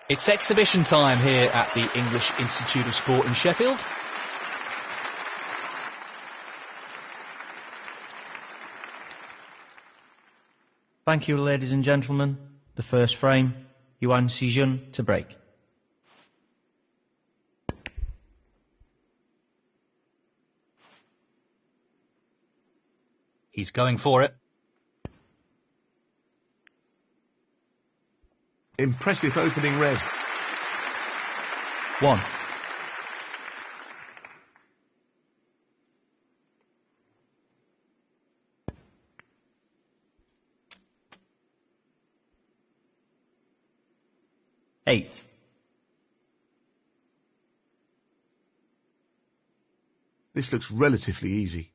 It's exhibition time here at the English Institute of Sport in Sheffield. Thank you, ladies and gentlemen. The first frame, Yuan Sijun to break. He's going for it. Impressive opening red. 1. Eight. This looks relatively easy.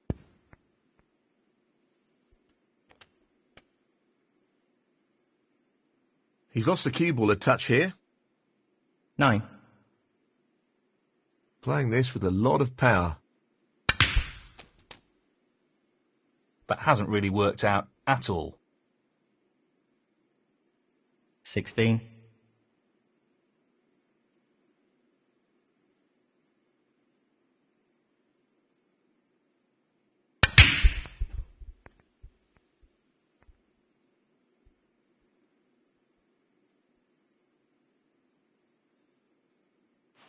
He's lost the cue ball a touch here. 9. Playing this with a lot of power. That hasn't really worked out at all. 16.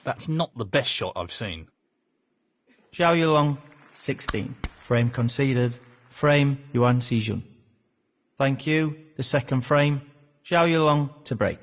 That's not the best shot I've seen. Zhou Yuelong, 16. Frame conceded. Frame, Yuan Sijun. Thank you. The second frame, Zhou Yuelong to break.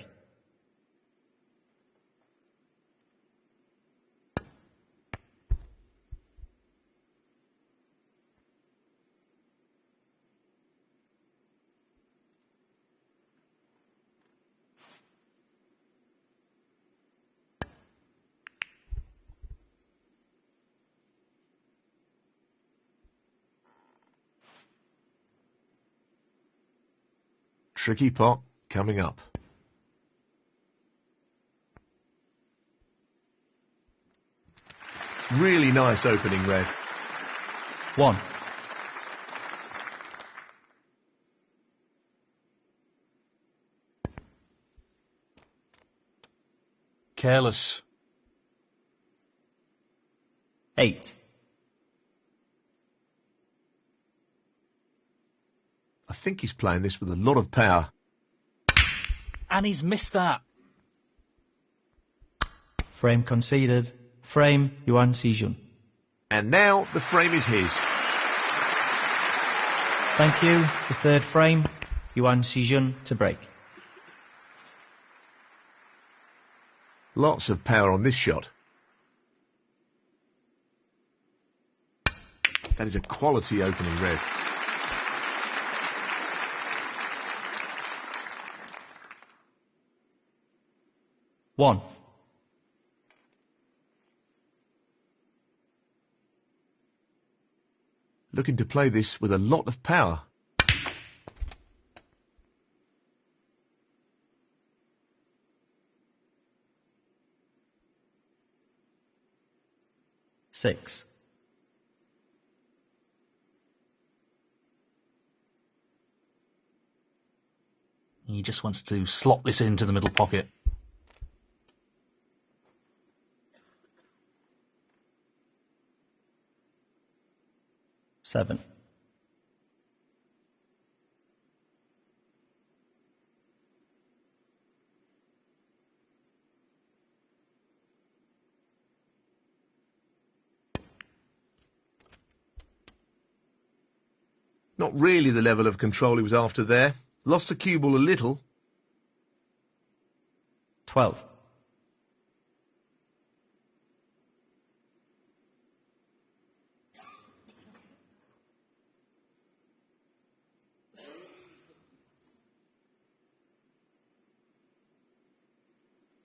Tricky pot coming up. Really nice opening red. 1. Careless. 8. I think he's playing this with a lot of power. And he's missed that. Frame conceded. Frame, Yuan Sijun. And now the frame is his. Thank you. The third frame, Yuan Sijun to break. Lots of power on this shot. That is a quality opening red. One. Looking to play this with a lot of power. Six. He just wants to slot this into the middle pocket. 7. Not really the level of control he was after there. Lost the cue ball a little. 12.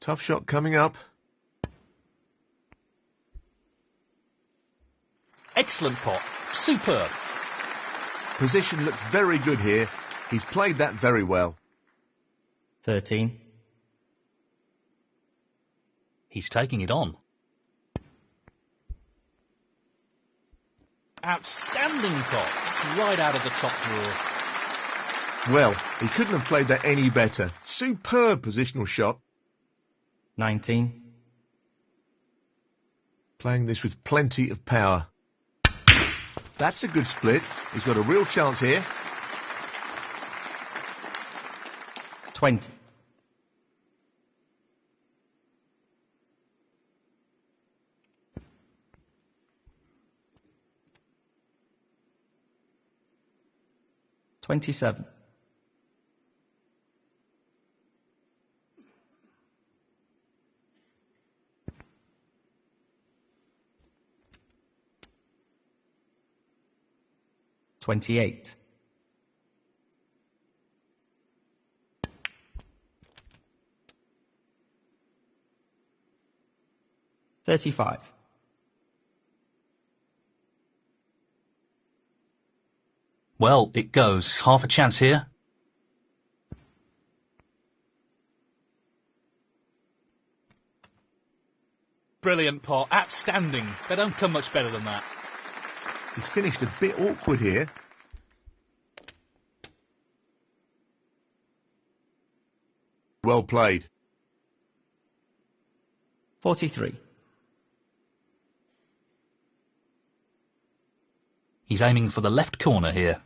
Tough shot coming up. Excellent pot. Superb. Position looks very good here. He's played that very well. 13. He's taking it on. Outstanding pot. That's right out of the top drawer. Well, he couldn't have played that any better. Superb positional shot. 19. Playing this with plenty of power. That's a good split. He's got a real chance here. 20. 27. 28. 35. 'Well, it goes. Half a chance here. Brilliant pot. Outstanding. They don't come much better than that. He's finished a bit awkward here. Well played. 43. He's aiming for the left corner here.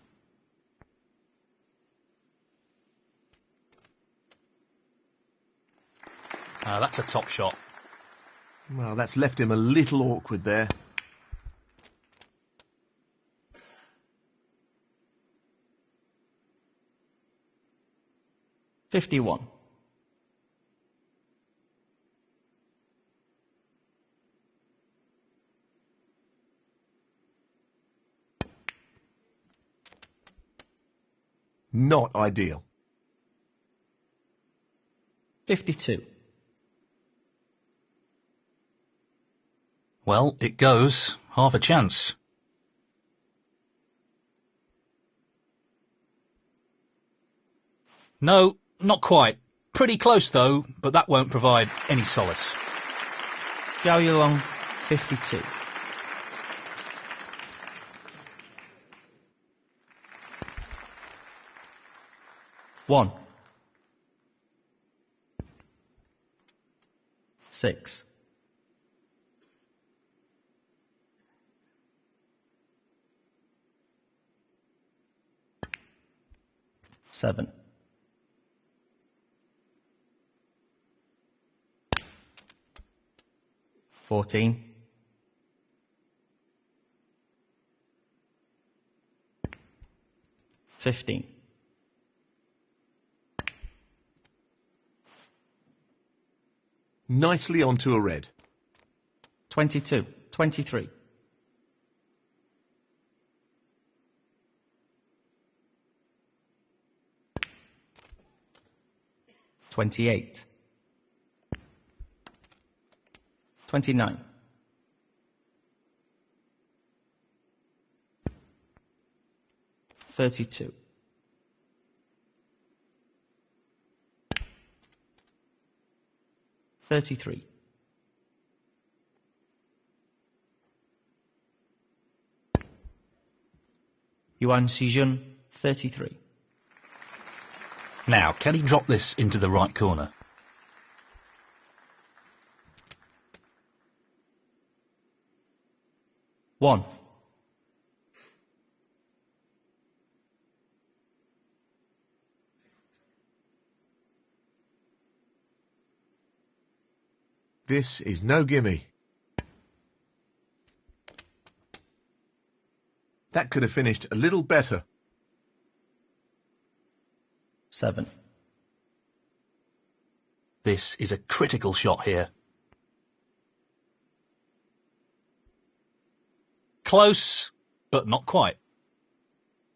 That's a top shot. Well, that's left him a little awkward there. $51. Not ideal. 52. Well, it goes. Half a chance. No, not quite. Pretty close though, but that won't provide any solace. Zhou Yuelong, 52. 1. 6. 7. 14. 15. 'Nicely onto a red. 22. 23. 28. 29. 32. 33. Sijun, 33. Now, can he drop this into the right corner? One. This is no gimme. That could have finished a little better. 7. This is a critical shot here. Close, but not quite.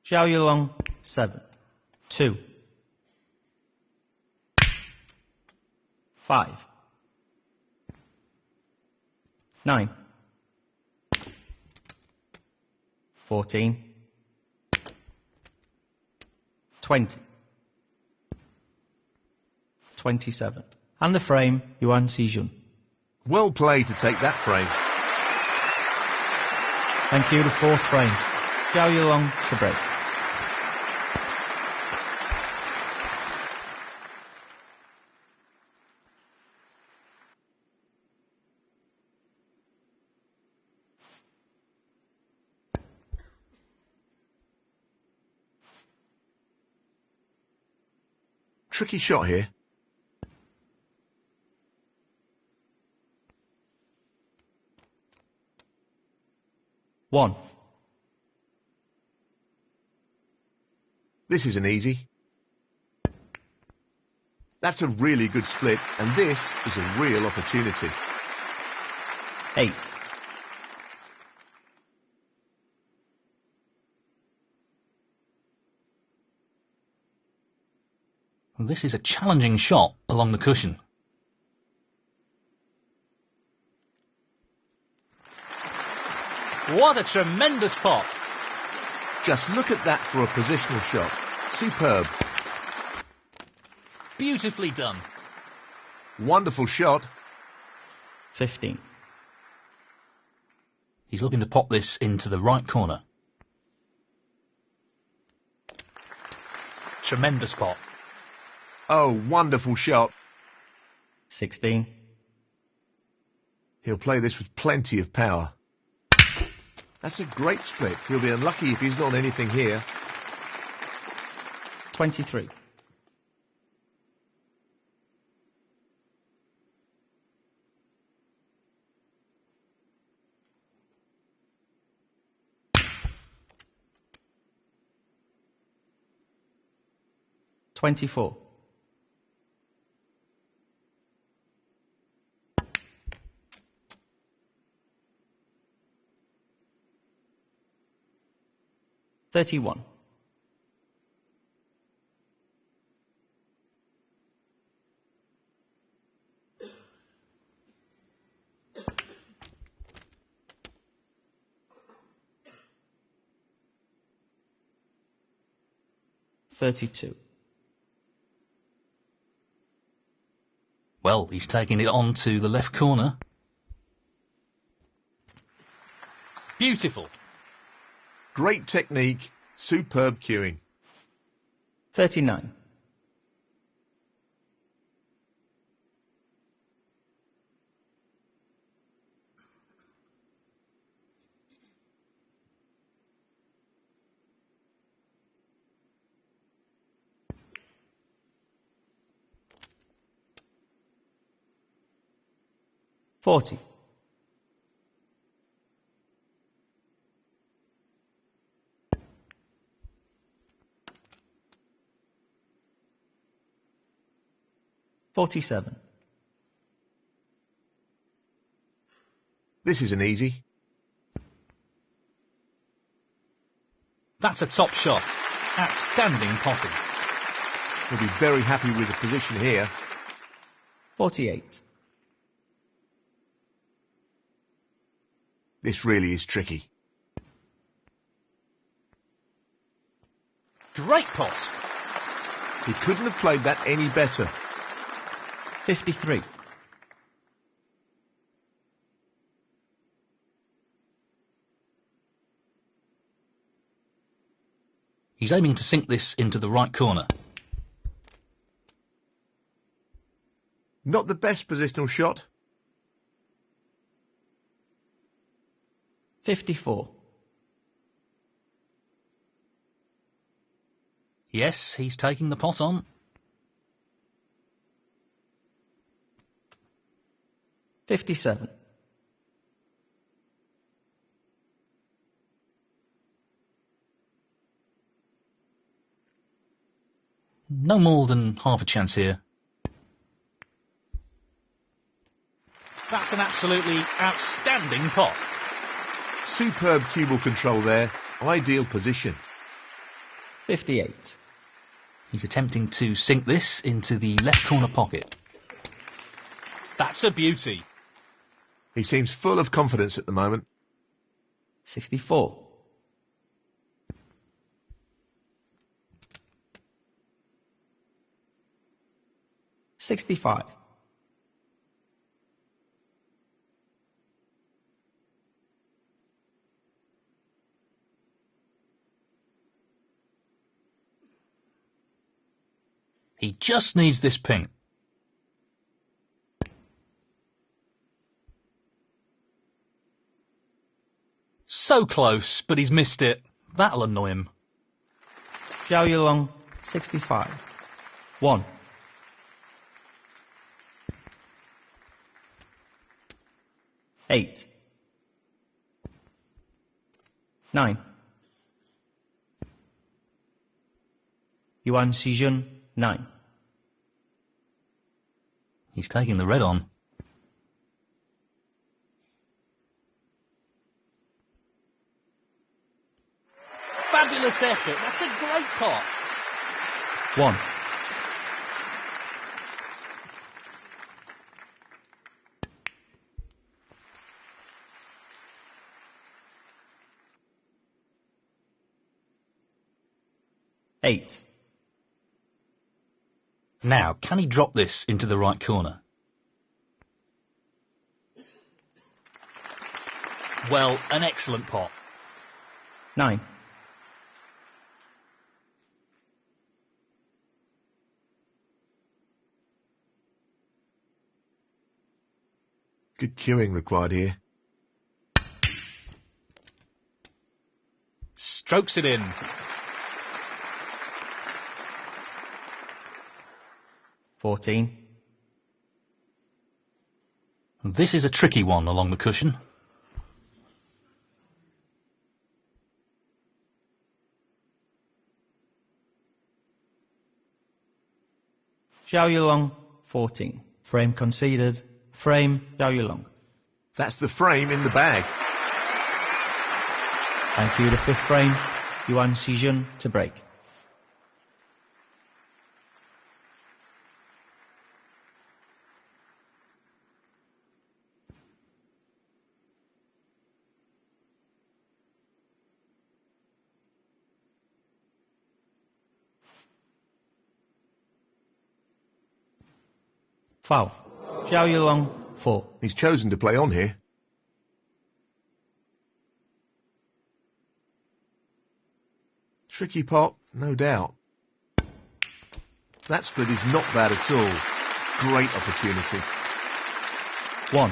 Zhou Yuelong, 7. 2. 5. 9. 14. 20. 27. And the frame, Yuan Sijun. Well played to take that frame. Thank you, the fourth frame. Zhou Yuelong to break. tricky shot here. One. This isn't easy. That's a really good split, and this is a real opportunity. 8. Well, this is a challenging shot along the cushion. What a tremendous pot! Just look at that for a positional shot. Superb. Beautifully done. Wonderful shot. 15. He's looking to pop this into the right corner. Tremendous pot. Oh, wonderful shot. 16. He'll play this with plenty of power. That's a great split. He'll be unlucky if he's not on anything here. 23. $24. $31. $32. Well, he's taking it on to the left corner. Beautiful. Great technique. Superb cueing. 39. $40. $47. This isn't easy. That's a top shot. Outstanding potting. He'll be very happy with the position here. 48. This really is tricky. Great pot. He couldn't have played that any better. 53. He's aiming to sink this into the right corner. Not the best positional shot. 54. Yes, he's taking the pot on. 57. No more than half a chance here. That's an absolutely outstanding pot. Superb cue ball control there. Ideal position. 58. He's attempting to sink this into the left corner pocket. That's a beauty. He seems full of confidence at the moment. 64. $65. He just needs this pink. So close, but he's missed it. That'll annoy him. Zhou Yuelong, 65. 1. 8. 9. Yuan Sijun, 9. He's taking the red on. Fabulous effort. That's a great pot. 1. Eight. Now, can he drop this into the right corner? Well, an excellent pot. 9. Good cueing required here. Strokes it in. 14. This is a tricky one along the cushion. Zhou Yuelong, 14. Frame conceded. Frame, Zhou Yuelong. That's the frame in the bag. Thank you, the 5th frame. Yuan Sijun to break. Foul. Zhou Yuelong, 4. He's chosen to play on here. Tricky pot, no doubt. That split is not bad at all. Great opportunity. 1.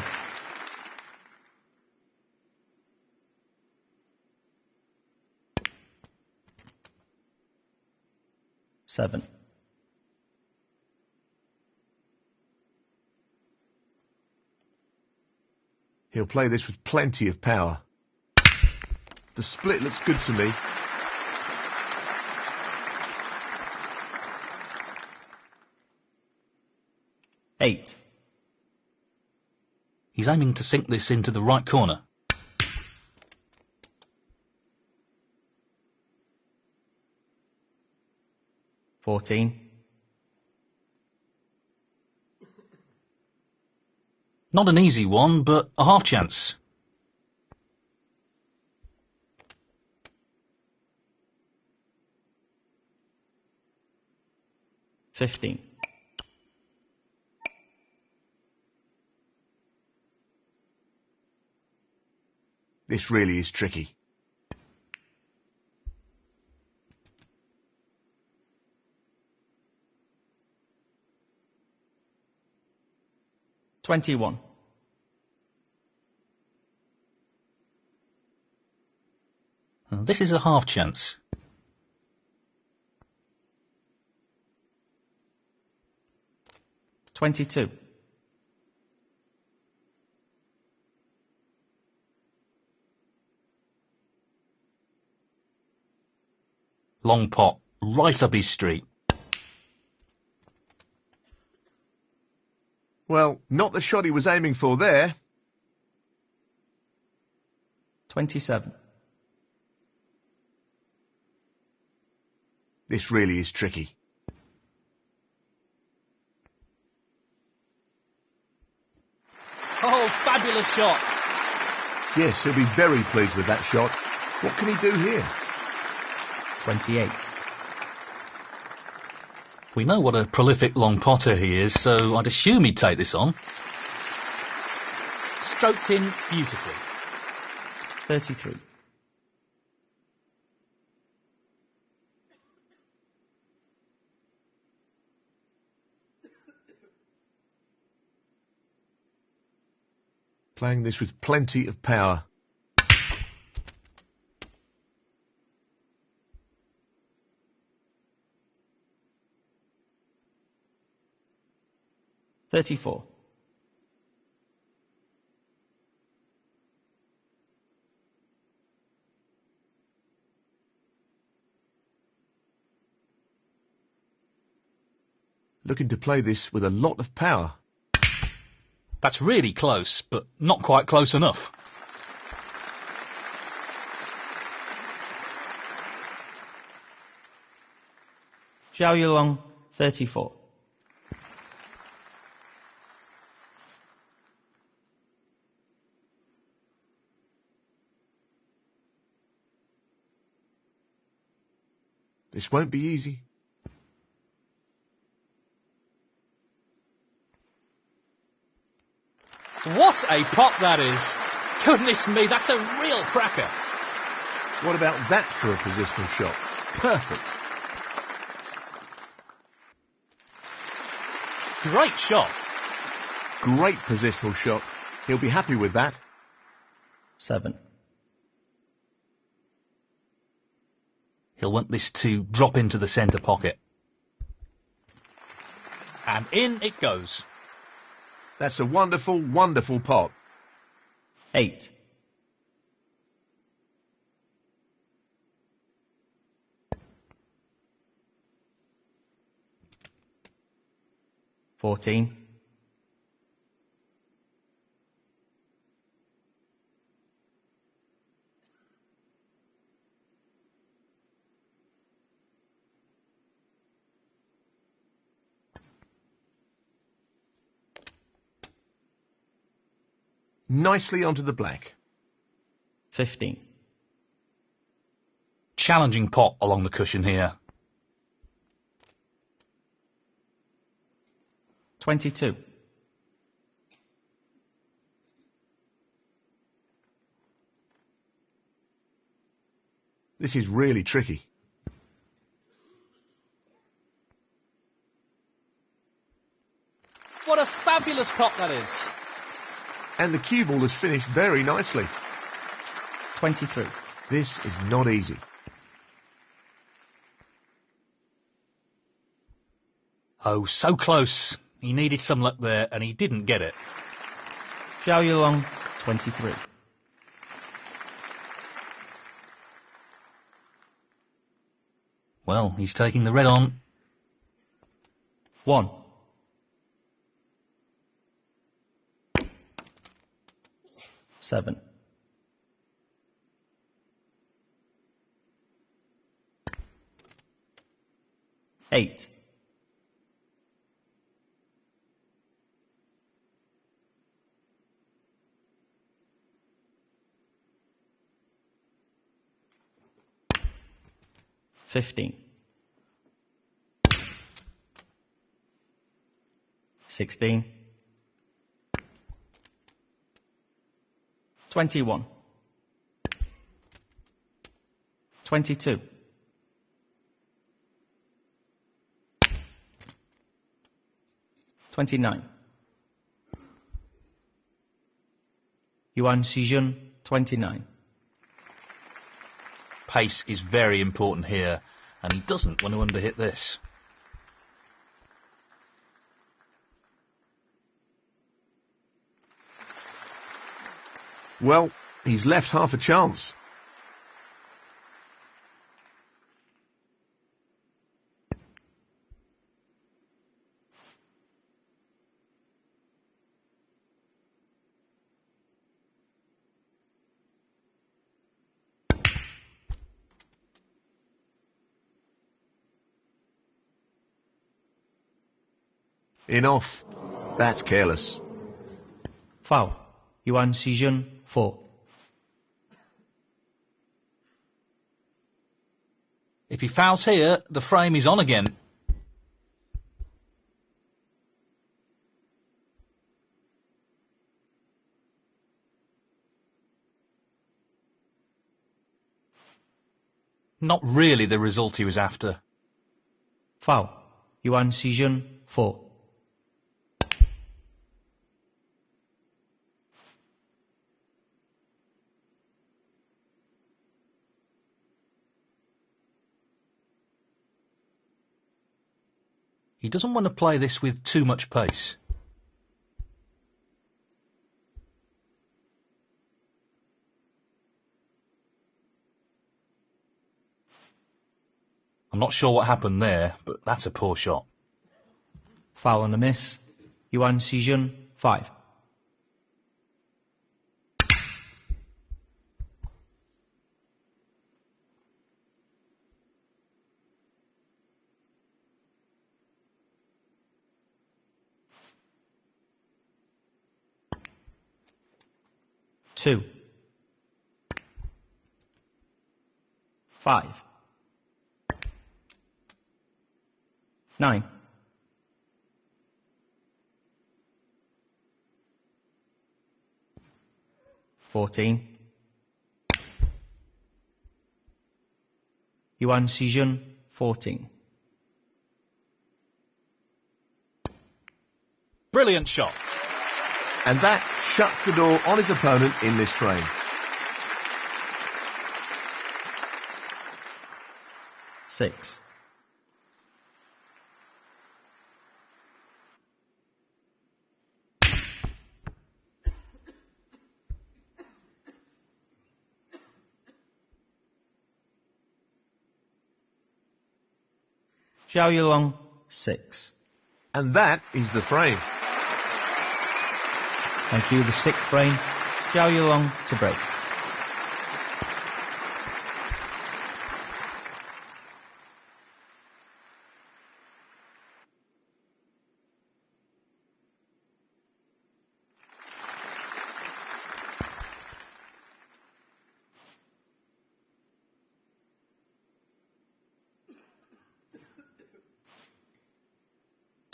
Seven. He'll play this with plenty of power. The split looks good to me. Eight. He's aiming to sink this into the right corner. $14. Not an easy one, but a half chance. $15. This really is tricky. $21. This is a half chance. $22. Long pot, right up his street. Well, not the shot he was aiming for there. 27. This really is tricky. Oh, fabulous shot. Yes, he'll be very pleased with that shot. What can he do here? 28. We know what a prolific long potter he is, so I'd assume he'd take this on. Stroked in beautifully. 33. Playing this with plenty of power. $34. Looking to play this with a lot of power. That's really close, but not quite close enough. Zhou Yuelong, 34. This won't be easy. What a pop that is. Goodness me, that's a real cracker. What about that for a positional shot? Perfect. Great shot. Great positional shot. He'll be happy with that. 7. He'll want this to drop into the centre pocket. And in it goes. That's a wonderful, wonderful pot. 8. $14. Nicely onto the black. 15. Challenging pot along the cushion here. 22. This is really tricky. What a fabulous pop that is. And the cue ball has finished very nicely. 23. This is not easy. Oh, so close. He needed some luck there, and he didn't get it. Zhou Yuelong, 23. Well, he's taking the red on. 1. 7. 8. 15. 16. 21. 22. 29. Yuan Sijun, 29. Pace is very important here, and he doesn't want to underhit this. Well, he's left half a chance. Enough. That's careless. Foul. Yuan Sijun, 4. If he fouls here, the frame is on again. Not really the result he was after. Foul. Yuan Sijun, 4. He doesn't want to play this with too much pace. I'm not sure what happened there, but that's a poor shot. Foul and a miss. Yuan Sijun, 5. Two. 5. 9. 14. Yuan Sijun, 14. Brilliant shot. And that shuts the door on his opponent in this frame. Six. Zhou Yuelong, 6. And that is the frame. Thank you, the 6th frame. Zhou Yuelong to break.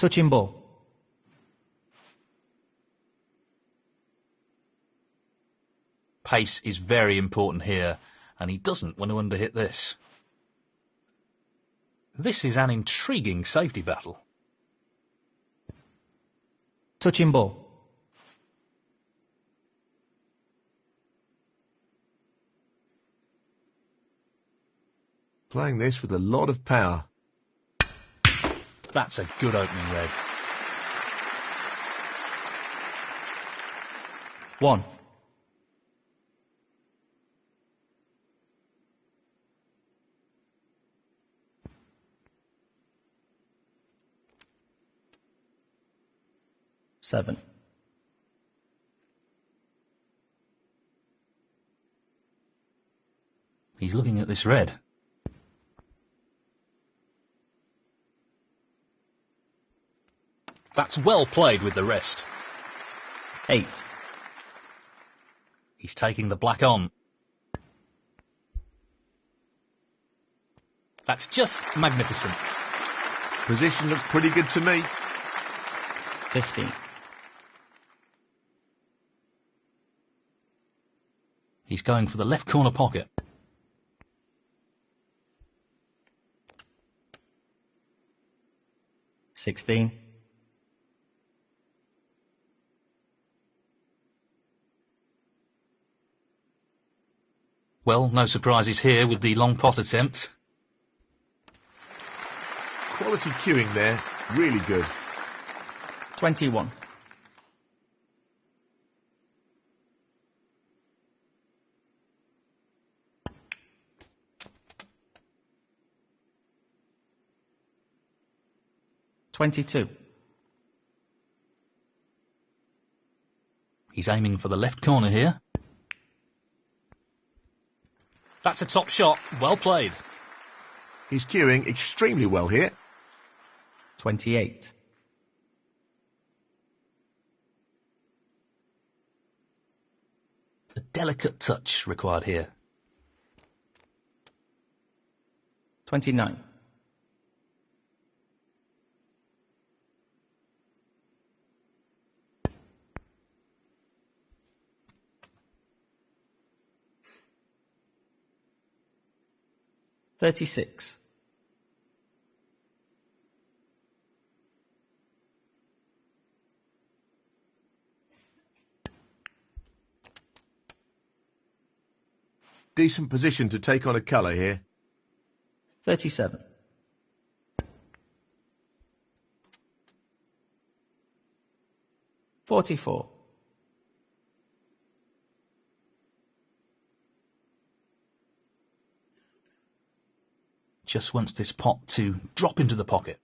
Touching ball. Pace is very important here, and he doesn't want to underhit this. This is an intriguing safety battle. Touching ball. Playing this with a lot of power. That's a good opening red. 1. Seven. He's looking at this red. That's well played with the wrist. 8. He's taking the black on. That's just magnificent. Position looks pretty good to me. 15. He's going for the left corner pocket. $16. Well, no surprises here with the long pot attempt. Quality cueing there, really good. 21. $22. He's aiming for the left corner here. That's a top shot. Well played. He's cueing extremely well here. 28. A delicate touch required here. 29. $36. Decent position to take on a colour here. 37. $44. Just wants this pot to drop into the pocket.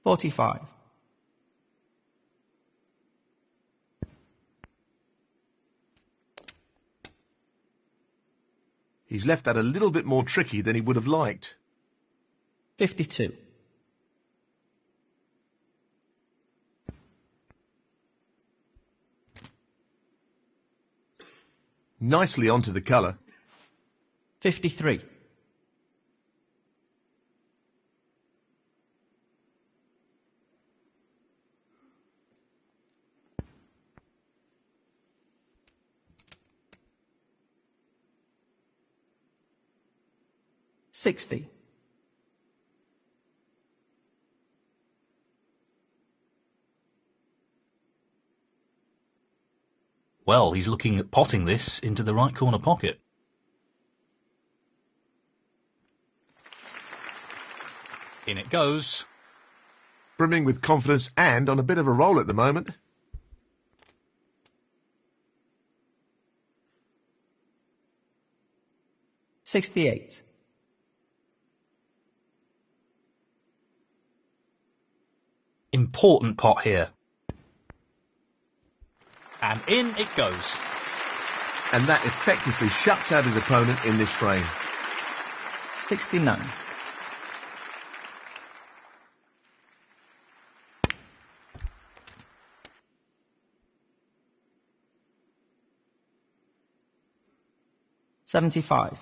45. He's left that a little bit more tricky than he would have liked. 52. Nicely onto the colour. 53. 60. Well, he's looking at potting this into the right corner pocket. In it goes. Brimming with confidence and on a bit of a roll at the moment. $68. Important pot here. And in it goes. And that effectively shuts out his opponent in this frame. 69. $75.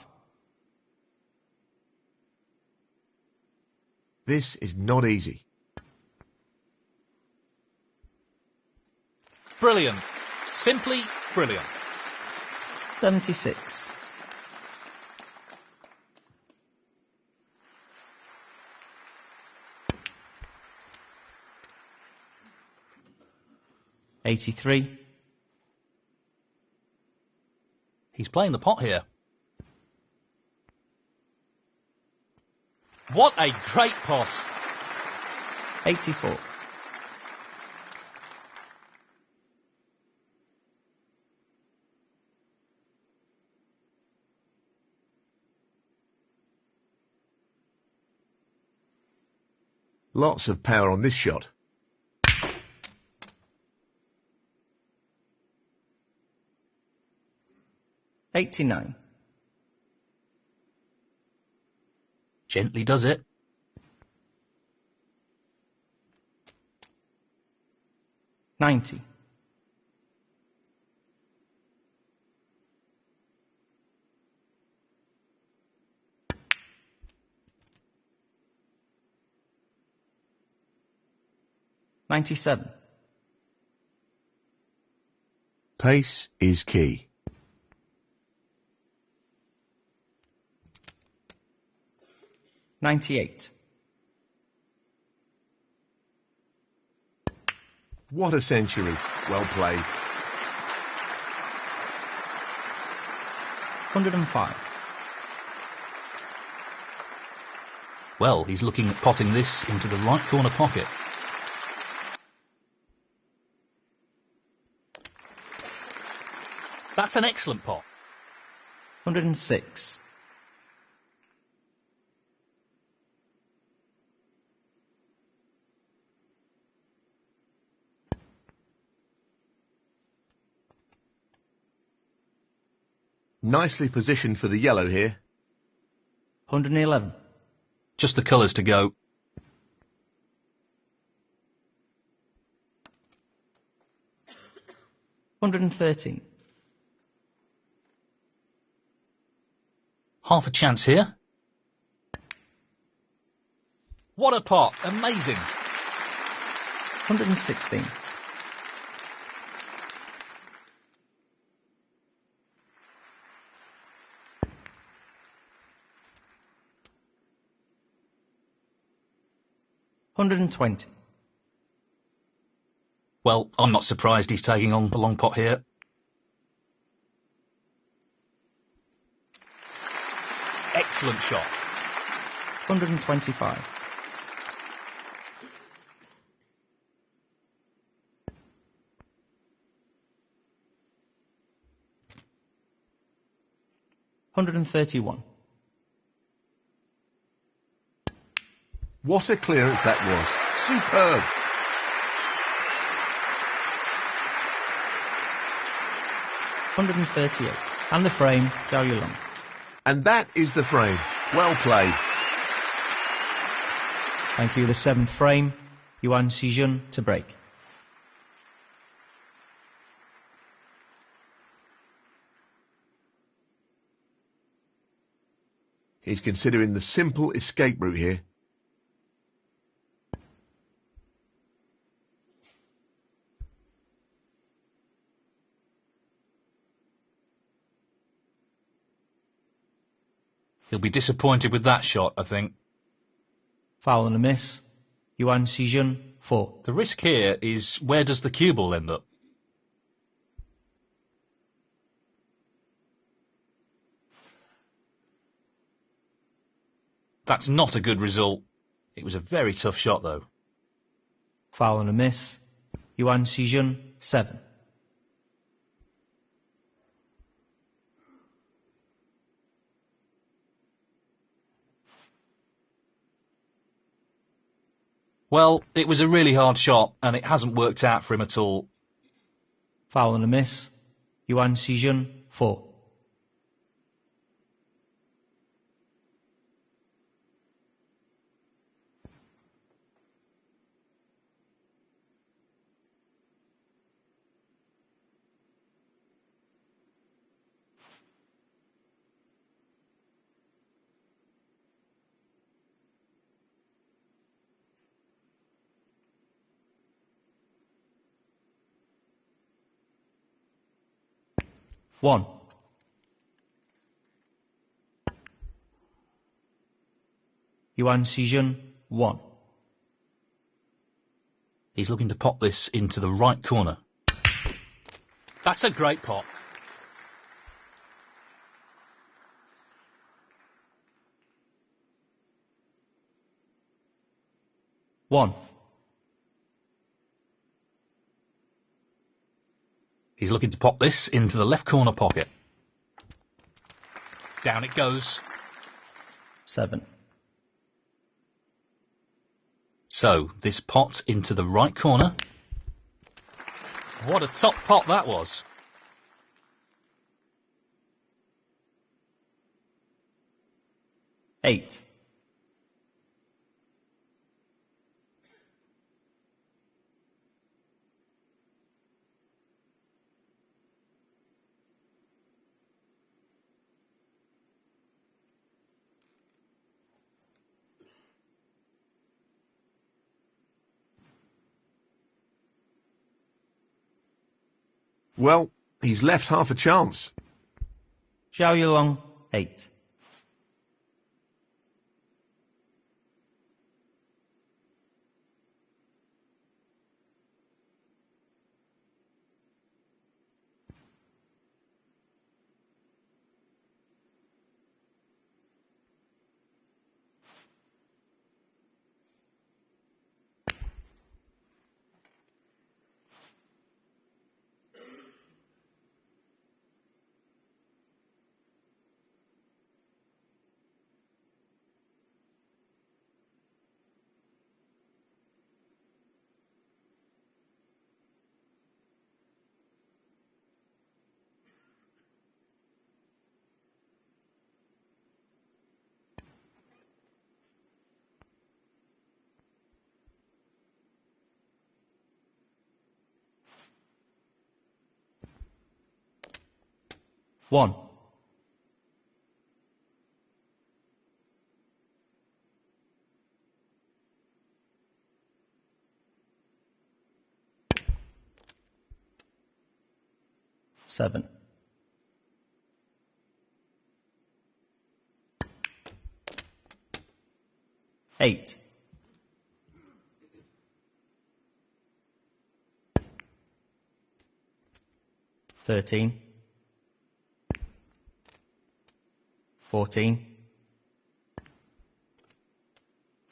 This is not easy. Brilliant. Simply brilliant. 76. $83. He's playing the pot here. What a great pot. 84. Lots of power on this shot. $89. Gently does it. $90. $97. Pace is key. $98. What a century. Well played. 105. Well, he's looking at potting this into the right corner pocket. That's an excellent pot. 106. Nicely positioned for the yellow here. 111. Just the colours to go. $113. Half a chance here. What a pot. Amazing. 116. $120. Well, I'm not surprised he's taking on the long pot here. Excellent shot. 125. $131. What a clearance that was. Superb. $138. And the frame, Zhou Yuelong. And that is the frame. Well played. Thank you. The 7th frame, Yuan Sijun to break. He's considering the simple escape route here. He'll be disappointed with that shot, I think. Foul and a miss. Yuan Sijun, 4. The risk here is, where does the cue ball end up? That's not a good result. It was a very tough shot, though. Foul and a miss. Yuan Sijun, 7. Well, it was a really hard shot, and it hasn't worked out for him at all. Foul and a miss. Yuan Sijun, 4. One. Yuan Sijun, 1. He's looking to pop this into the right corner. That's a great pot. One. He's looking to pop this into the left corner pocket. Down it goes. 7. So, this pot into the right corner. What a top pot that was. 8. Well, he's left half a chance. Zhou Yuelong, 8. One. Seven. Eight. 13. 14.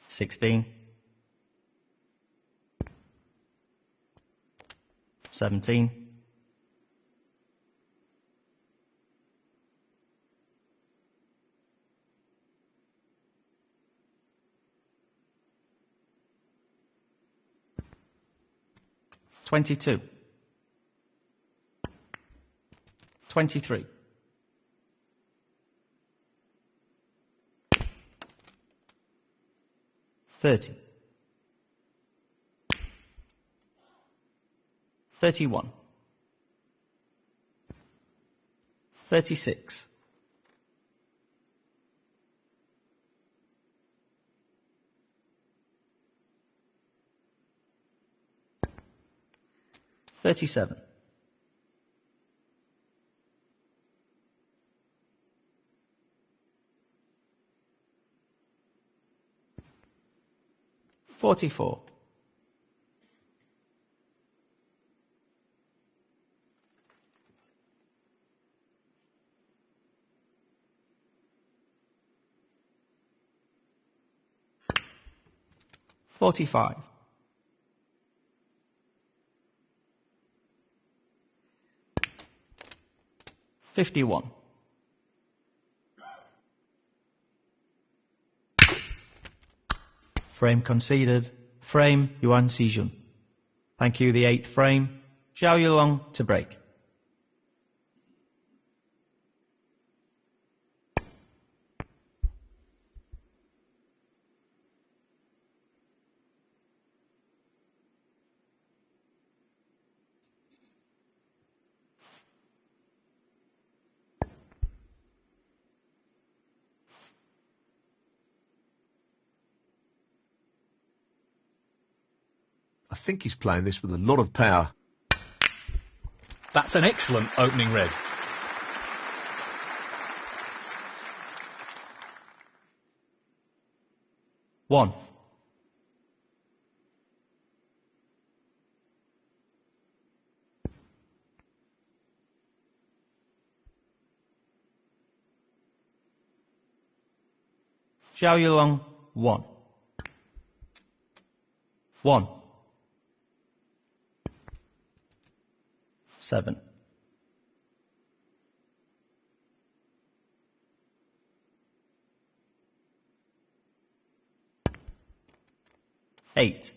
16. 17. 22. 23. 30. 31. 36. 37. 44. 45. 51. 'Frame conceded. Frame, Yuan Sijun. Thank you, the 8th frame. Zhou Yuelong to break. I think he's playing this with a lot of power. That's an excellent opening red. One. Zhou Yuelong, 1. 1. 7. 8.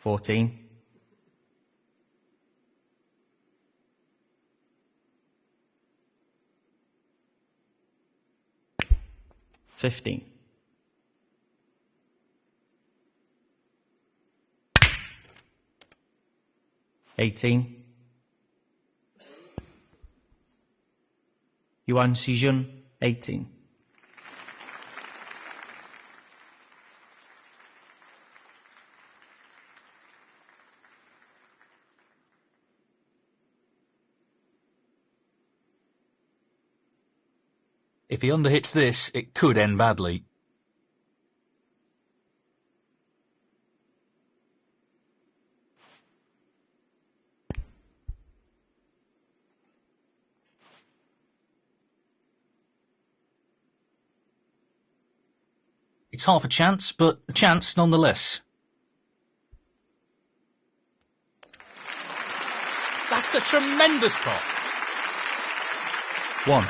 14. 15. 18. Yuan Sijun, 18. If he underhits this, it could end badly. It's half a chance, but a chance nonetheless. That's a tremendous pot. 1.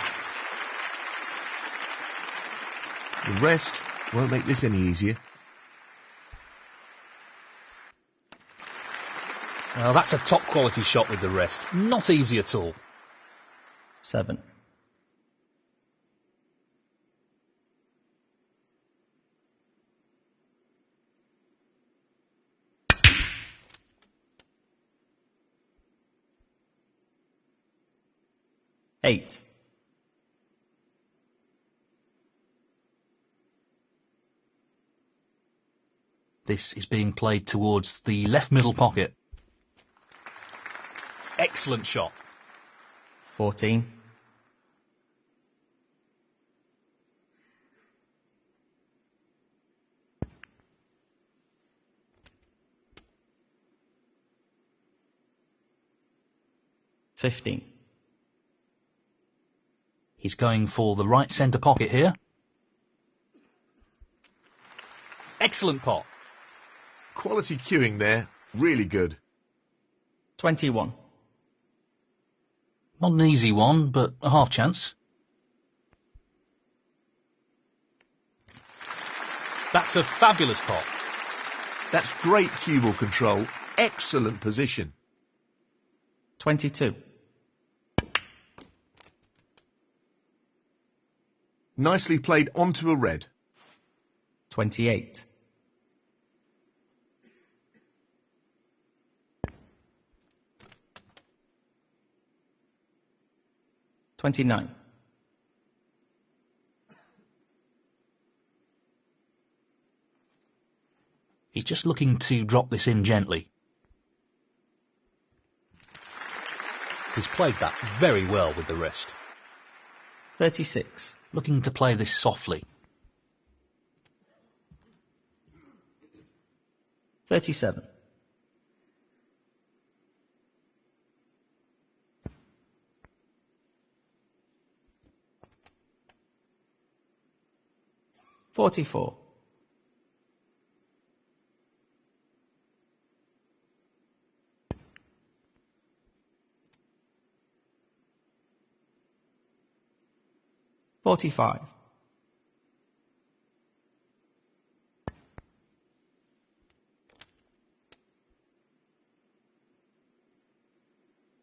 The rest won't make this any easier. Well, that's a top quality shot with the rest. Not easy at all. 7. 8. This is being played towards the left middle pocket. Excellent shot. 14. 15. He's going for the right centre pocket here. Excellent pot. Quality cueing there, really good. 21. Not an easy one, but a half chance. That's a fabulous pot. That's great cue ball control. Excellent position. 22. Nicely played onto a red. 28. $29. He's just looking to drop this in gently. He's played that very well with the wrist. 36. Looking to play this softly. 37. $44. 45.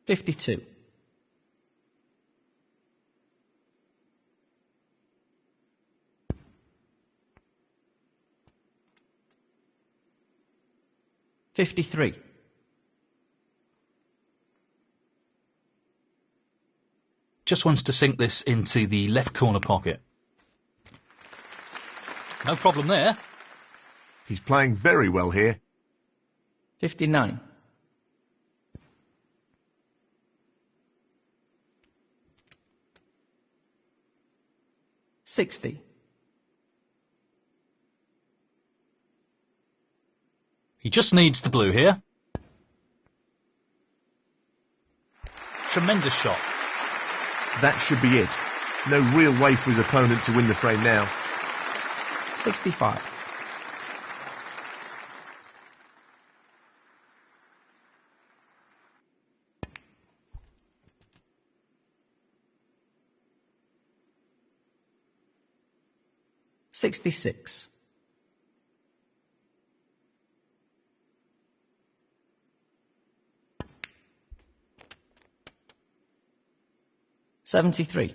52. 53. Just wants to sink this into the left corner pocket. No problem there. He's playing very well here. 59. 60. He just needs the blue here. Tremendous shot. That should be it. No real way for his opponent to win the frame now. 65. 66. 73.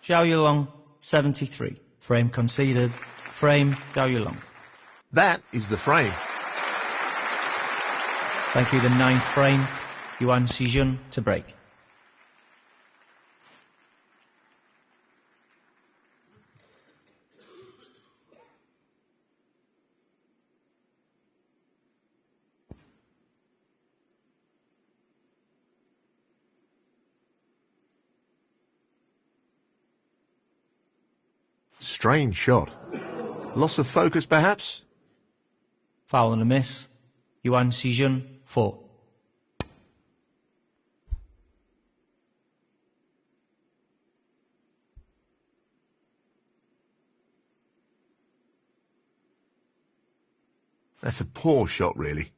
'Yuelong, 73. Frame conceded. Frame, 'Yuelong. That is the frame. Thank you, the 9th frame. Yuan Sijun to break. Strange shot. Loss of focus, perhaps? Foul and a miss. Yuan Sijun, 4. That's a poor shot, really.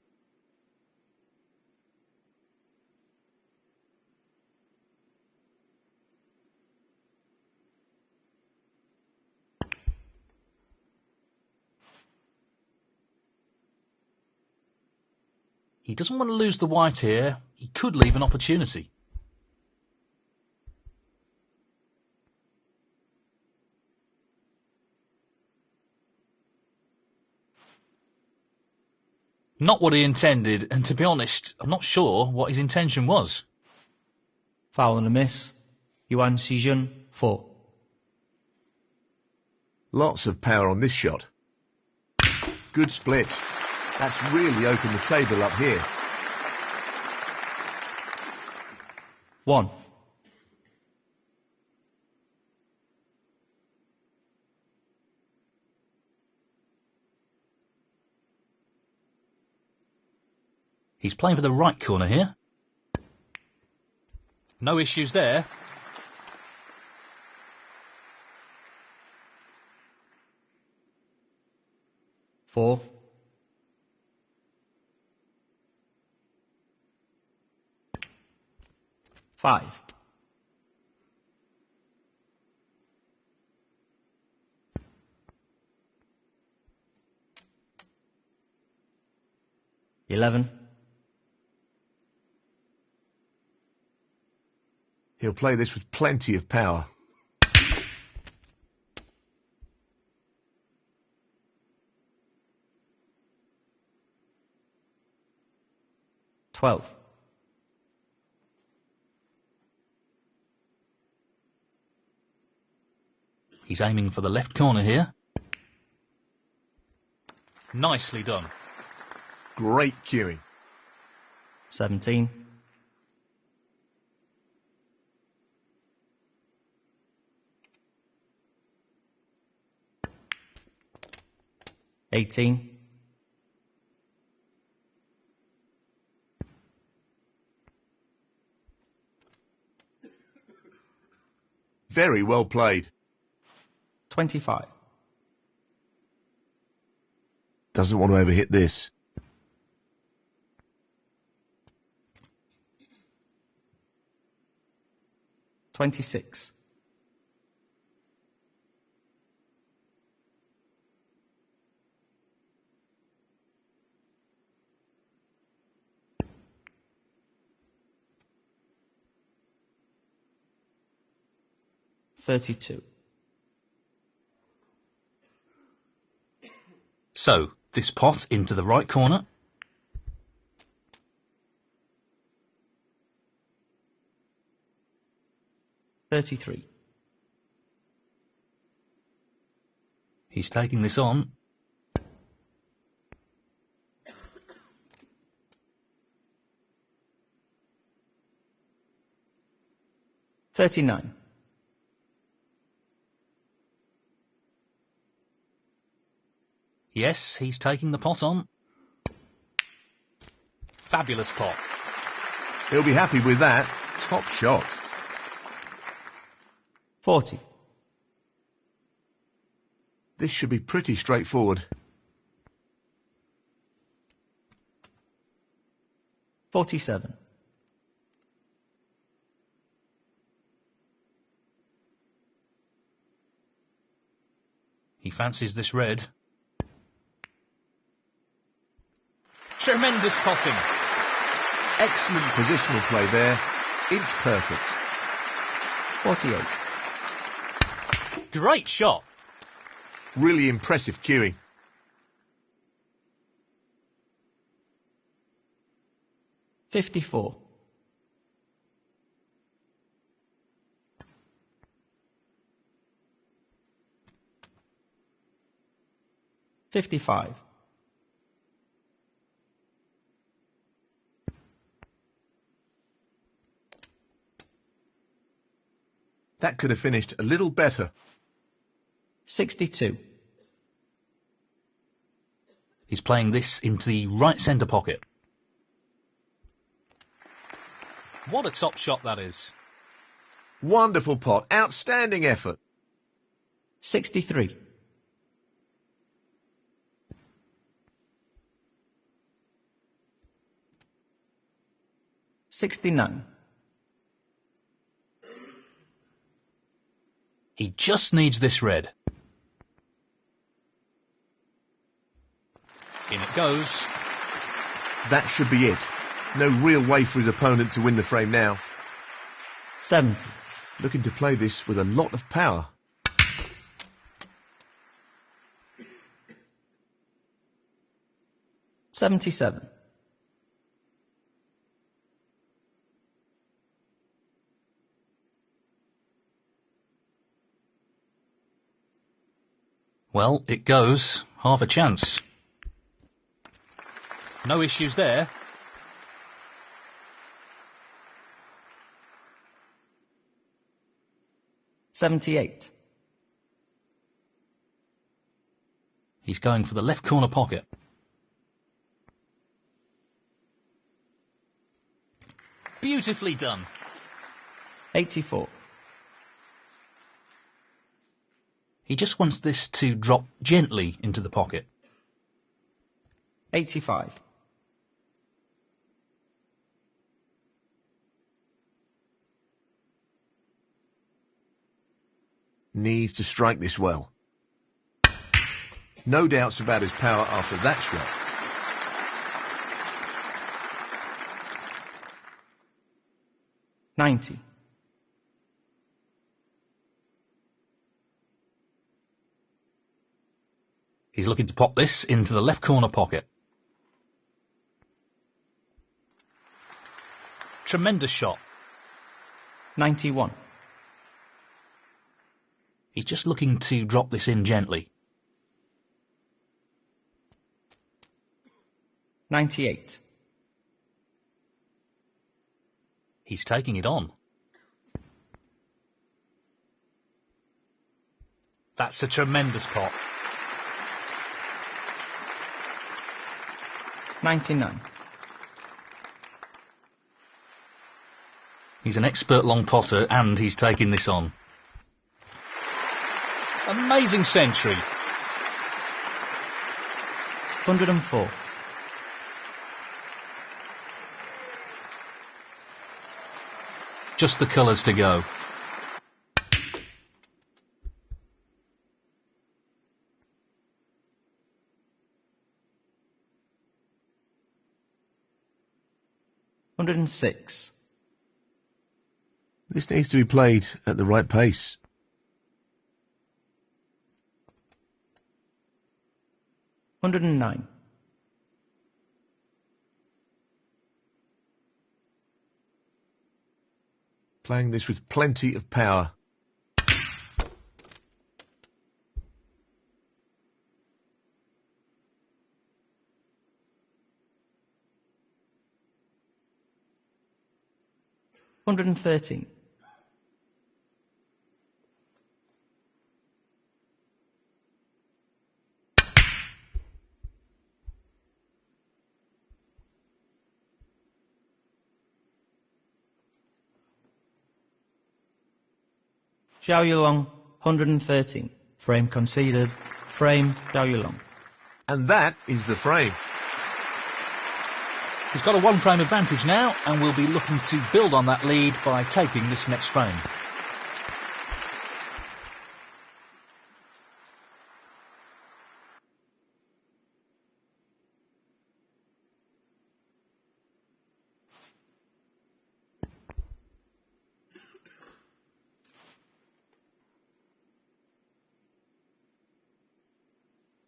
He doesn't want to lose the white here. He could leave an opportunity. Not what he intended, and to be honest, I'm not sure what his intention was. Foul and a miss. Yuan Sijun, 4. Lots of power on this shot. Good split. That's really opened the table up here. 1. He's playing for the right corner here. No issues there. 4. 5. Eleven. He'll play this with plenty of power. 12th. He's aiming for the left corner here. Nicely done. Great cueing. 17. $18. Very well played. 25. Doesn't want to overhit this. 26. $32. So, this pot into the right corner. $33. He's taking this on. $39. Yes, he's taking the pot on. Fabulous pot. He'll be happy with that. Top shot. 40. This should be pretty straightforward. 47. He fancies this red. Tremendous potting. Excellent positional play there. Inch perfect. 48. Great shot. Really impressive cueing. $54. $55. That could have finished a little better. 62. He's playing this into the right centre pocket. What a top shot that is. Wonderful pot. Outstanding effort. 63. $69. He just needs this red. In it goes. That should be it. No real way for his opponent to win the frame now. 70. Looking to play this with a lot of power. $77. Well, it goes. Half a chance. No issues there. $78. He's going for the left corner pocket. Beautifully done. 84. He just wants this to drop gently into the pocket. 85. needs to strike this well. No doubts about his power after that shot. $90. He's looking to pop this into the left corner pocket. Tremendous shot. $91. He's just looking to drop this in gently. $98. He's taking it on. That's a tremendous pot. 99. He's an expert long potter and he's taking this on. Amazing century. 104. Just the colours to go. $106. This needs to be played at the right pace. $109. Playing this with plenty of power. $113. Zhou Yuelong, 113. Frame conceded. Frame, Zhou Yuelong. And that is the frame. He's got a one frame advantage now and will be looking to build on that lead by taking this next frame.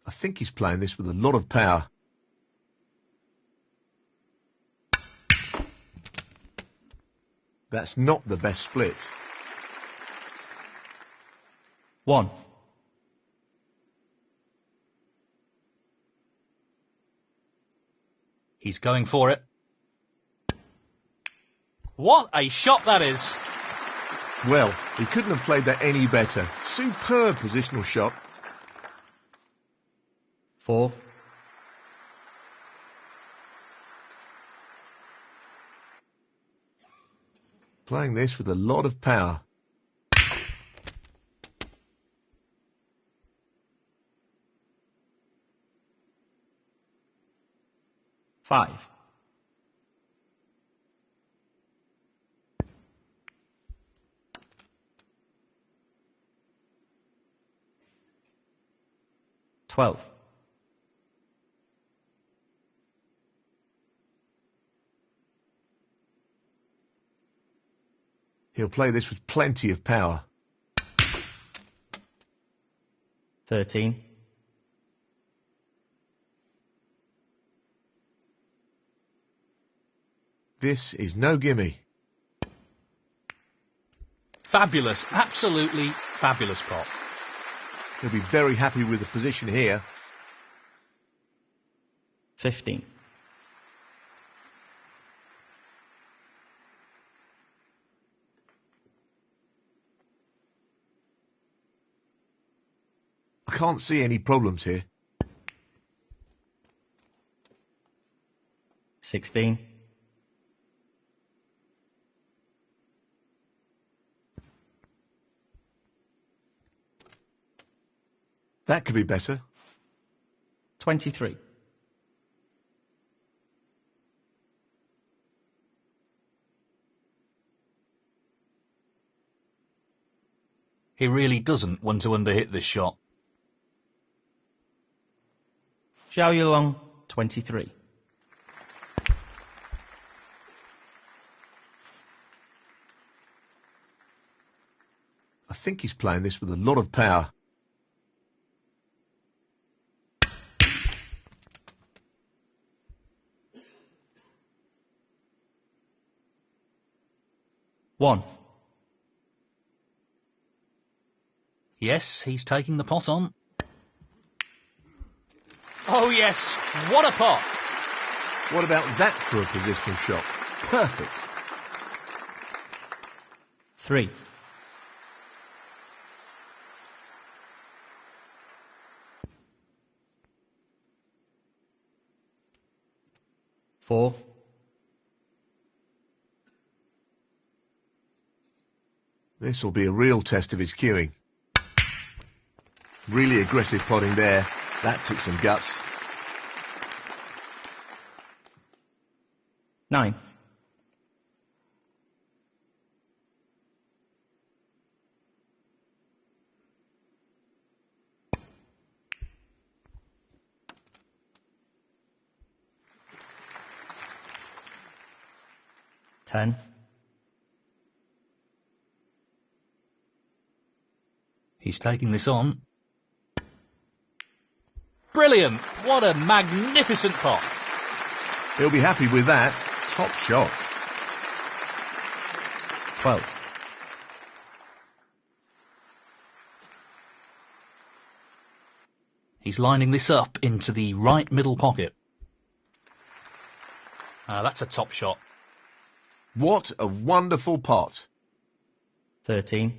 I think he's playing this with a lot of power. That's not the best split. 1. He's going for it. What a shot that is! Well, he couldn't have played that any better. Superb positional shot. 4. Playing this with a lot of power. 5. $12. He'll play this with plenty of power. 13. This is no gimme. Fabulous, absolutely fabulous pot. He'll be very happy with the position here. 15. I can't see any problems here. 16. That could be better. 23. He really doesn't want to underhit this shot. Zhou Yuelong, 23. I think he's playing this with a lot of power. One. Yes, he's taking the pot on. Oh yes, what a pot! What about that for a positional shot? Perfect. 3. Four. This will be a real test of his cueing. Really aggressive potting there. That took some guts. 9. Ten. He's taking this on. Brilliant! What a magnificent pot! He'll be happy with that. Top shot. 12. He's lining this up into the right middle pocket. That's a top shot. What a wonderful pot. 13.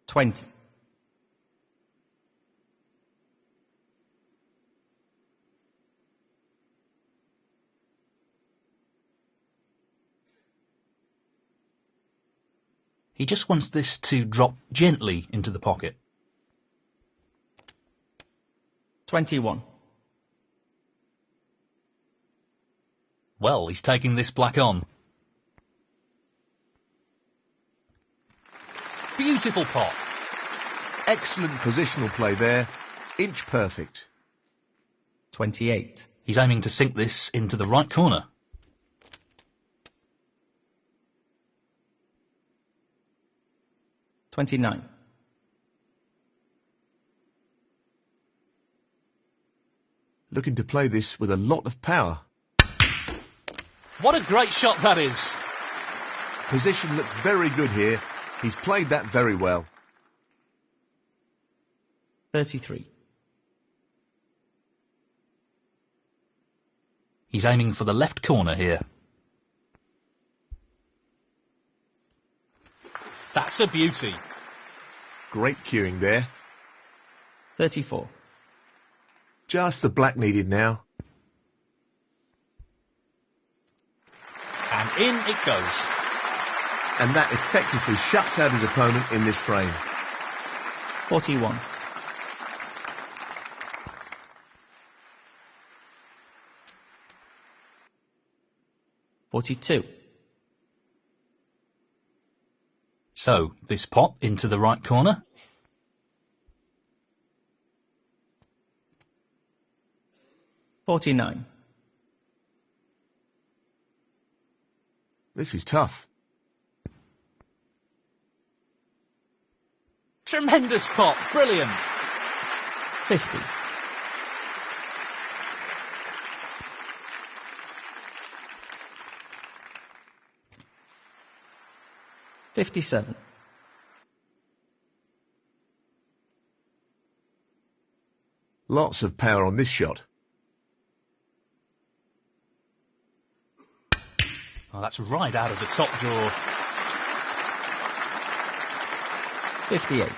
20. He just wants this to drop gently into the pocket. 21. Well, he's taking this black on. Beautiful pot! Excellent positional play there. Inch perfect. 28. He's aiming to sink this into the right corner. 29. Looking to play this with a lot of power. What a great shot that is! Position looks very good here. He's played that very well. 33. He's aiming for the left corner here. That's a beauty! Great cueing there. 34. Just the black needed now. And in it goes. And that effectively shuts out his opponent in this frame. 41. 42. So, this pot into the right corner. 49. This is tough. Tremendous pot! Brilliant! 50. 57. Lots of power on this shot. Oh, that's right out of the top drawer. 58.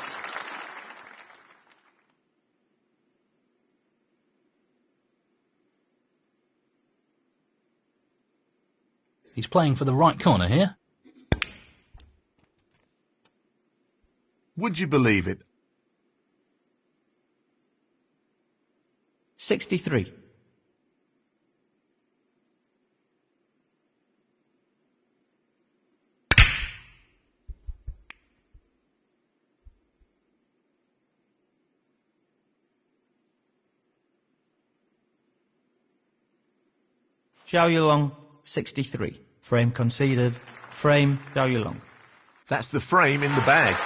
He's playing for the right corner here. Would you believe it? 63. Zhou Yuelong, 63. Frame conceded. Frame, Zhou Yuelong. That's the frame in the bag.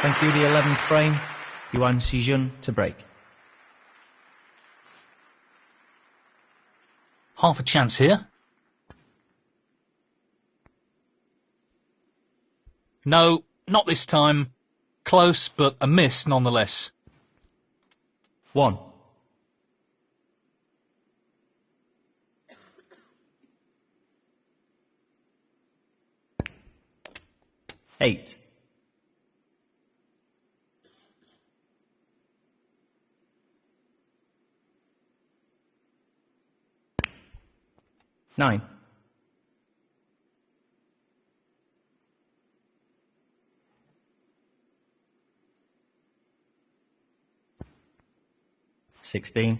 Thank you, the 11th frame. Yuan Sijun to break. Half a chance here. No, not this time. Close, but a miss nonetheless. 1. Eight. 9. 16.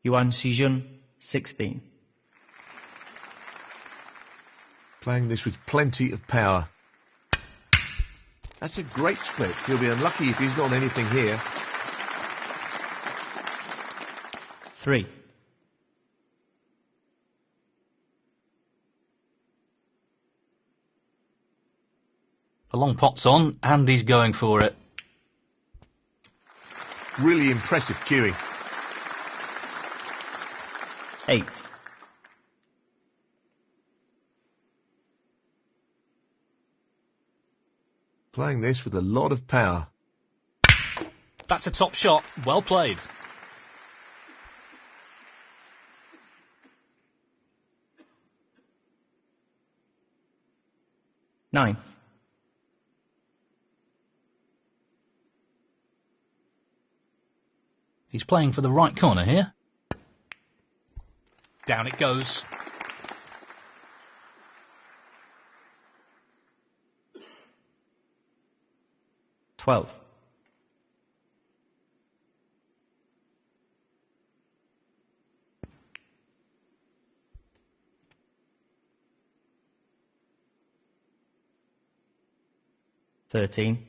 Yuan Sijun, 16. Playing this with plenty of power. That's a great split. He'll be unlucky if he's not on anything here. 3. The long pot's on, and he's going for it. Really impressive cueing. 8. Playing this with a lot of power. That's a top shot. Well played. 9. 'He's playing for the right corner here. Down it goes. 12. 13.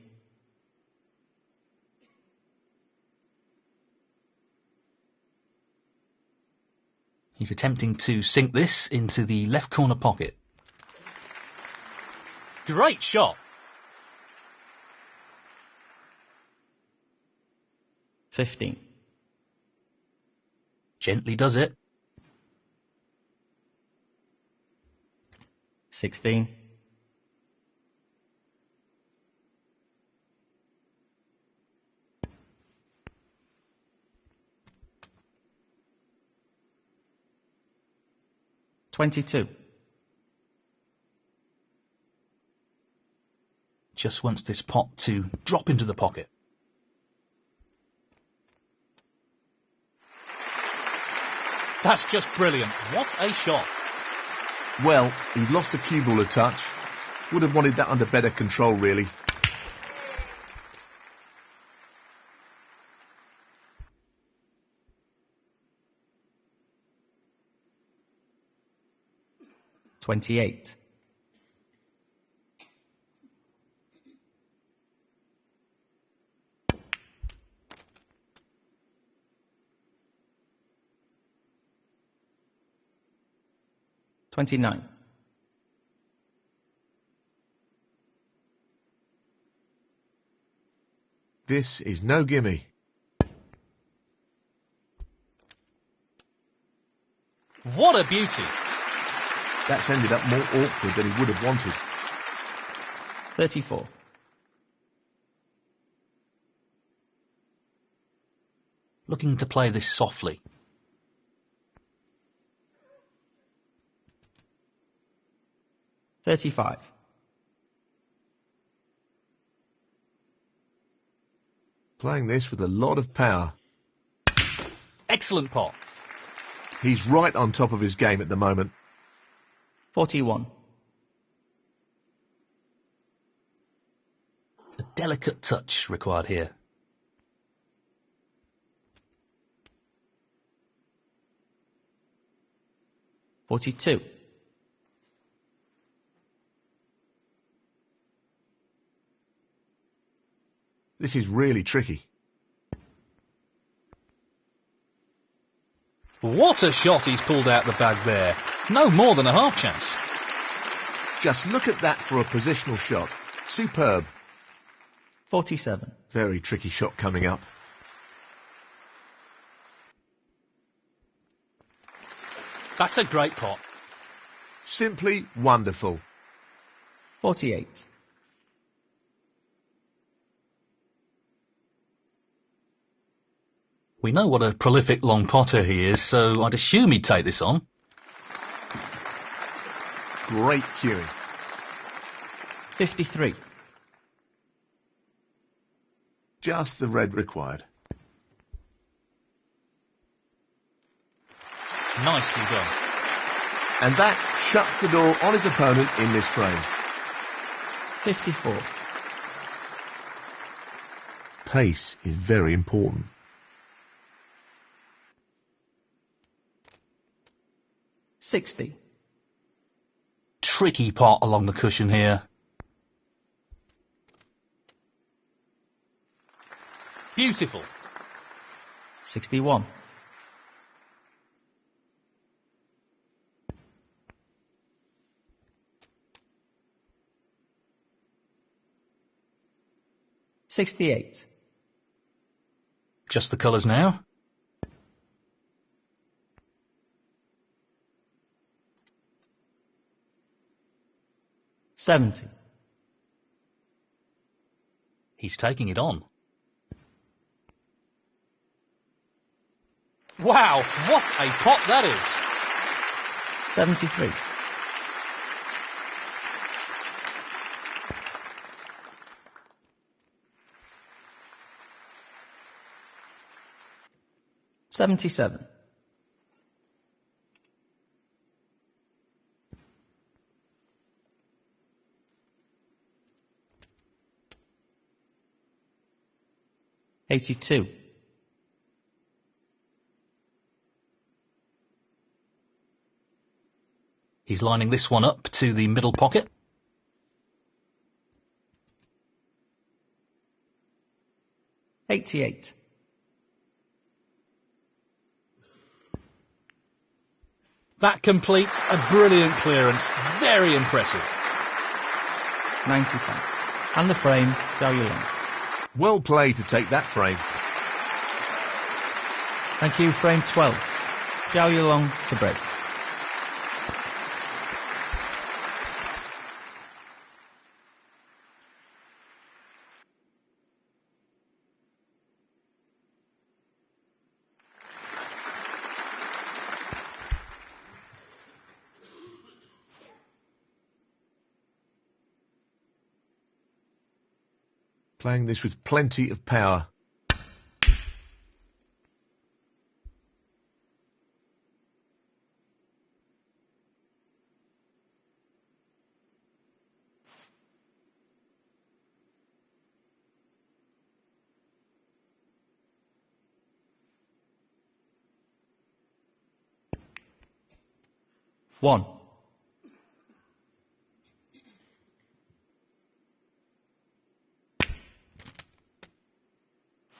'He's attempting to sink this into the left corner pocket. Great shot. 15. Gently does it. 16. 22. Just wants this pot to drop into the pocket. That's just brilliant. What a shot. Well, he's lost the cue ball a touch. Would have wanted that under better control, really. $28. 29. 'This is no gimme. What a beauty. That's ended up more awkward than he would have wanted. 34. Looking to play this softly. 35. Playing this with a lot of power. Excellent pot. He's right on top of his game at the moment. 41. A delicate touch required here. 42. This is really tricky. What a shot he's pulled out the bag there. No more than a half chance. Just look at that for a positional shot. Superb. 47. Very tricky shot coming up. That's a great pot. Simply wonderful. 48. We know what a prolific long potter he is, so I'd assume he'd take this on. Great cueing. 53. Just the red required. Nicely done. And that shuts the door on his opponent in this frame. 54. Pace is very important. 60. Tricky pot along the cushion here. Beautiful. 61. $68. Just the colours now. $70. He's taking it on. Wow, what a pot that is. 73. $77. $82. He's lining this one up to the middle pocket. $88. That completes a brilliant clearance. Very impressive. 95. And the frame, Zhou Yuelong. Well played to take that frame. Thank you, frame 12. Zhou Yuelong to break. Playing this with plenty of power. One.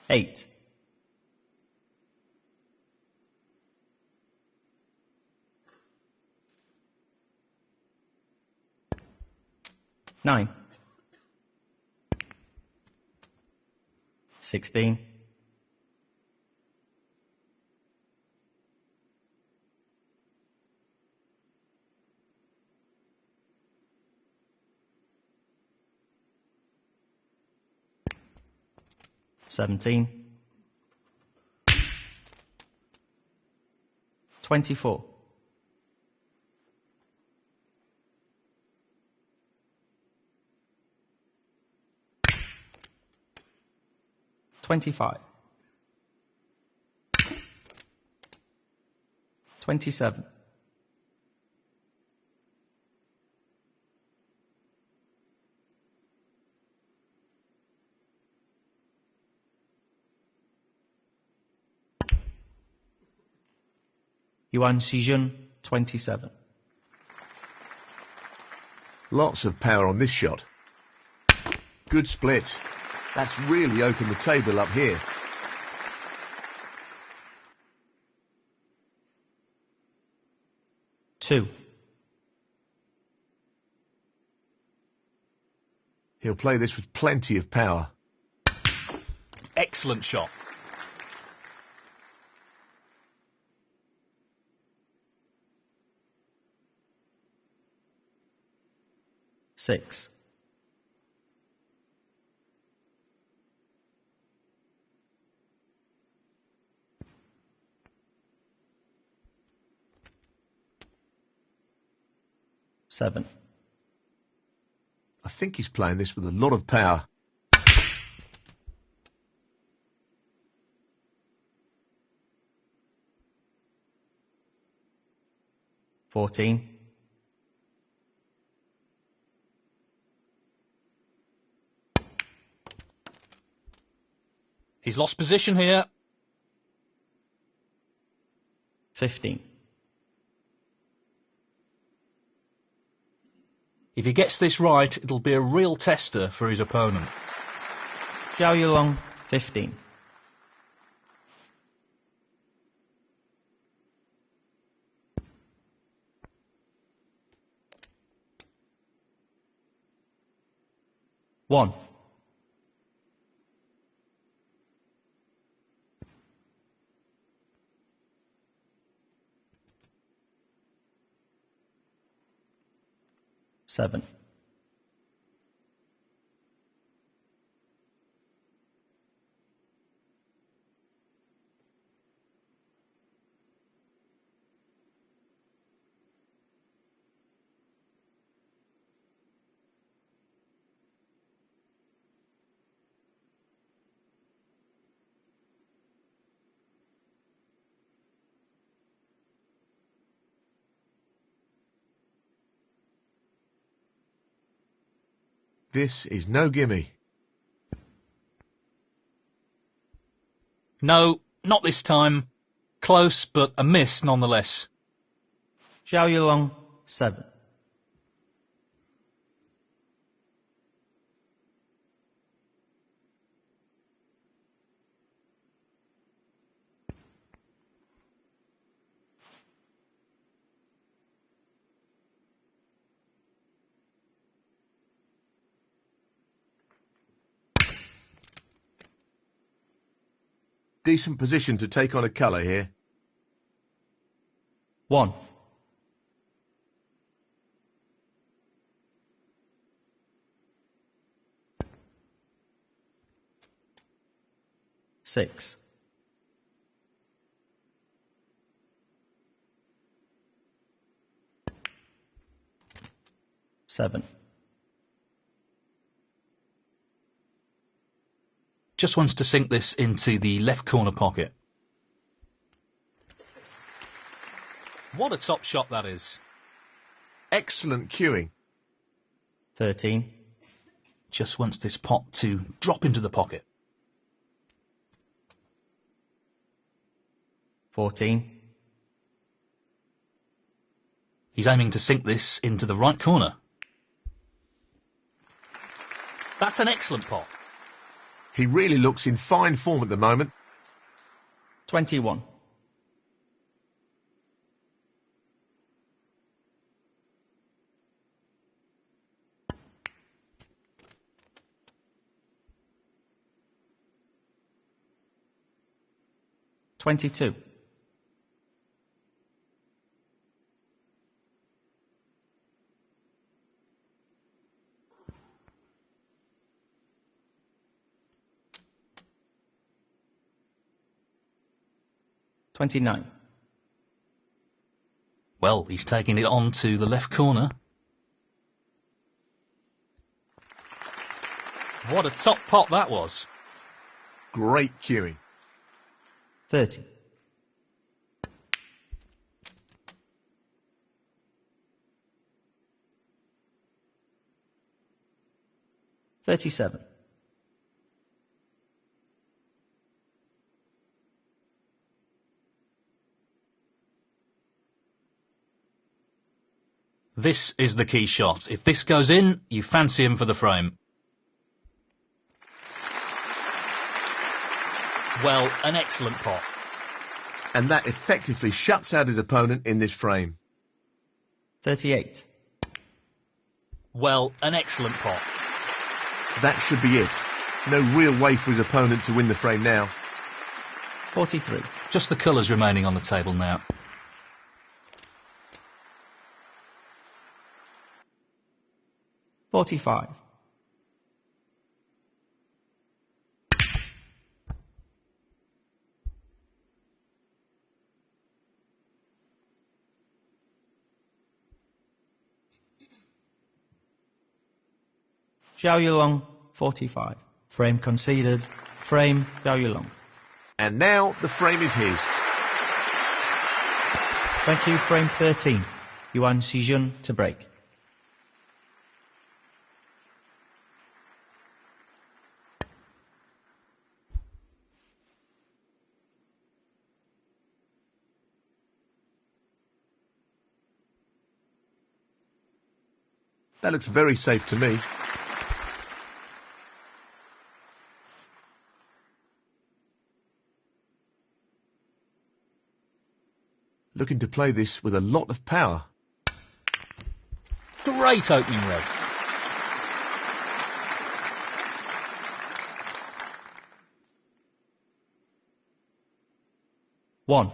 Eight. Nine. 16. 17. 24. 25. 27. Sijun, 27. Lots of power on this shot. Good split. That's really opened the table up here. 2. He'll play this with plenty of power. Excellent shot. 6. Seven. I think he's playing this with a lot of power. 14. He's lost position here. 15. If he gets this right, it'll be a real tester for his opponent. Zhou Yuelong, 15. One. Seven. This is no gimme. No, not this time. Close, but a miss nonetheless. Zhou Yuelong, 7. Decent position to take on a colour here. 1. Six. 7. Just wants to sink this into the left corner pocket. What a top shot that is. Excellent cueing. 13. Just wants this pot to drop into the pocket. 14. He's aiming to sink this into the right corner. That's an excellent pot. He really looks in fine form at the moment. 21. $22. $29. Well, he's taking it on to the left corner. What a top pot that was. Great cueing. 30. $37. This is the key shot. If this goes in, you fancy him for the frame. Well, an excellent pot. And that effectively shuts out his opponent in this frame. 38. Well, an excellent pot. That should be it. No real way for his opponent to win the frame now. 43. Just the colours remaining on the table now. 45. Zhou Yuelong, 45. Frame conceded. Frame, Zhou Yuelong. And now the frame is his. Thank you, frame 13. Yuan Sijun to break. That looks very safe to me. Looking to play this with a lot of power. Great opening red. One.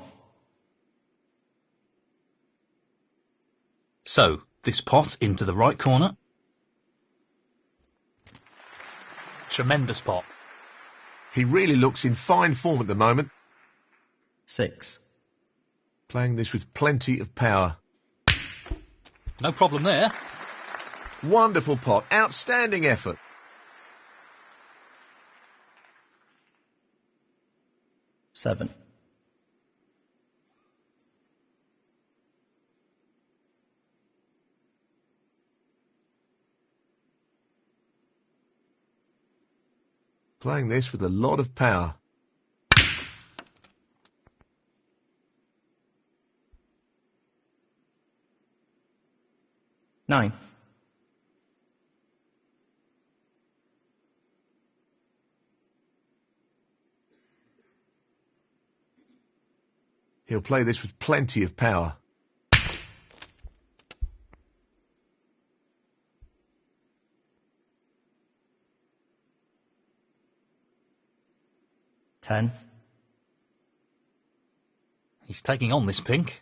So, this pot into the right corner. Tremendous pot. He really looks in fine form at the moment. 6. Playing this with plenty of power. No problem there. Wonderful pot. Outstanding effort. 7. Playing this with a lot of power. 9. He'll play this with plenty of power. 10. He's taking on this pink.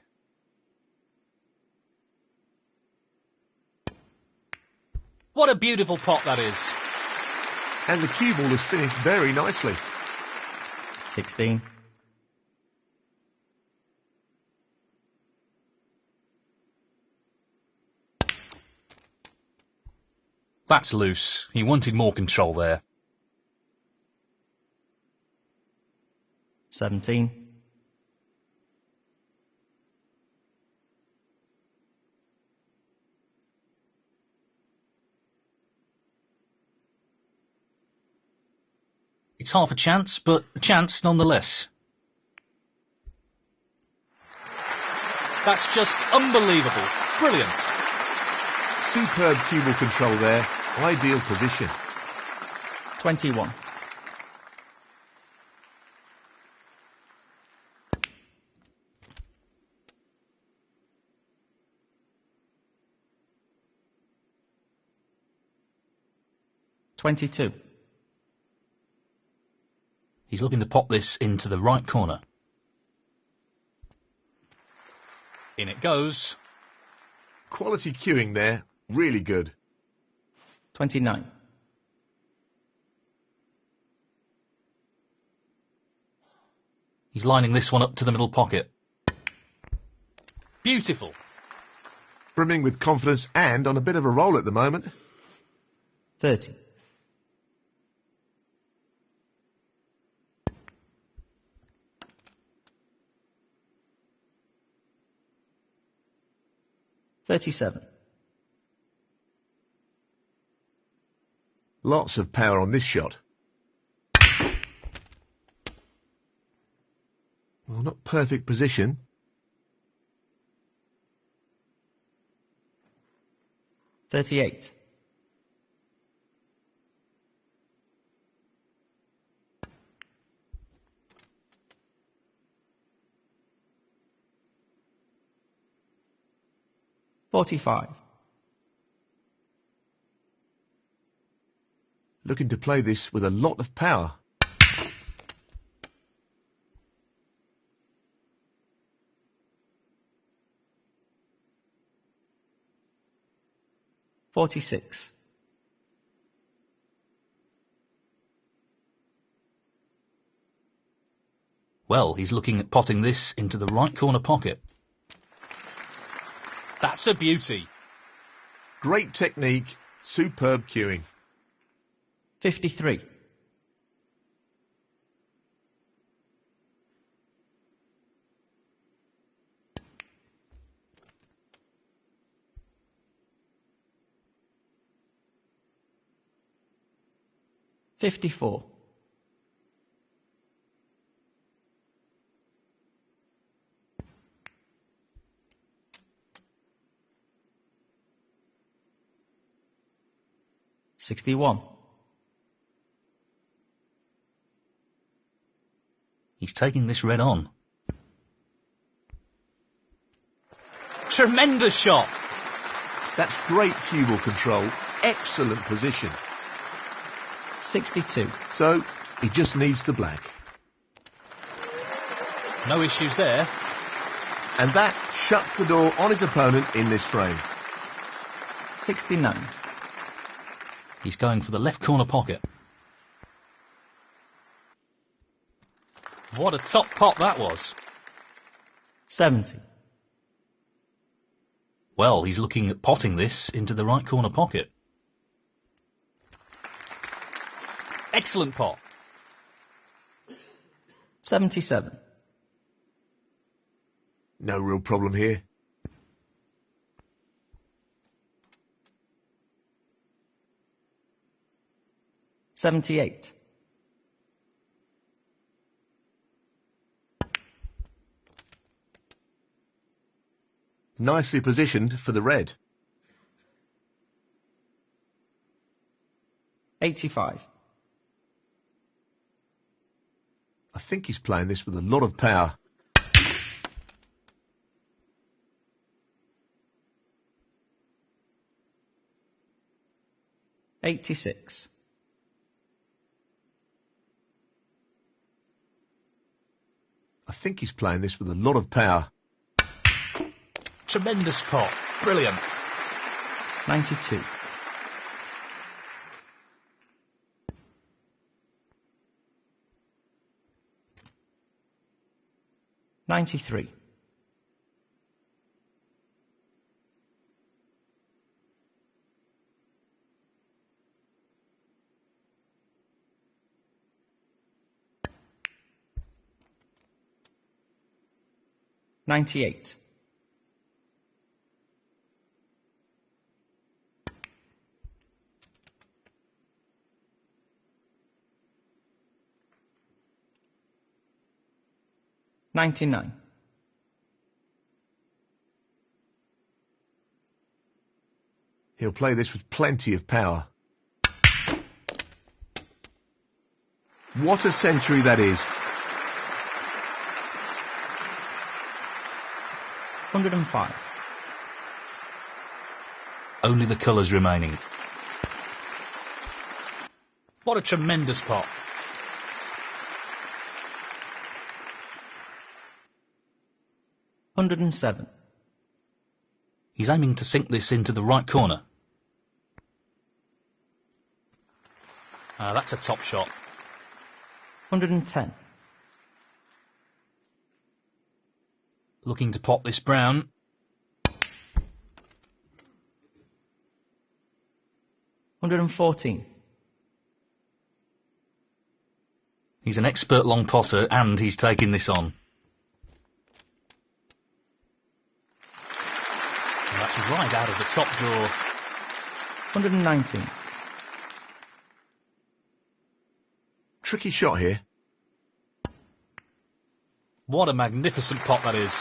What a beautiful pot that is. And the cue ball has finished very nicely. 16. That's loose. He wanted more control there. 17. It's half a chance, but a chance nonetheless. That's just unbelievable. Brilliant. Superb cue ball control there. Ideal position. 21. $22. He's looking to pop this into the right corner. In it goes. Quality cueing there. Really good. 29. He's lining this one up to the middle pocket. Beautiful. Brimming with confidence and on a bit of a roll at the moment. 30. $37. Lots of power on this shot. Well, not perfect position. 38. 45. Looking to play this with a lot of power. 46. Well, he's looking at potting this into the right corner pocket. That's a beauty. Great technique, superb cueing. 53. $54. 61. He's taking this red on. Tremendous shot. That's great cue ball control. Excellent position. 62. So, he just needs the black. No issues there. And that shuts the door on his opponent in this frame. 69. He's going for the left corner pocket. What a top pot that was. 70. Well, he's looking at potting this into the right corner pocket. Excellent pot. 77. No real problem here. 78. Nicely positioned for the red. 85. I think he's playing this with a lot of power. $86. I think he's playing this with a lot of power. Tremendous pot. Brilliant. 92. $93. $98. $99. He'll play this with plenty of power. What a century that is. 105. Only the colours remaining. What a tremendous pot. 107. He's aiming to sink this into the right corner. That's a top shot. 110. Looking to pot this brown. 114. He's an expert long potter and he's taking this on. And that's right out of the top drawer. 119. Tricky shot here. What a magnificent pot that is.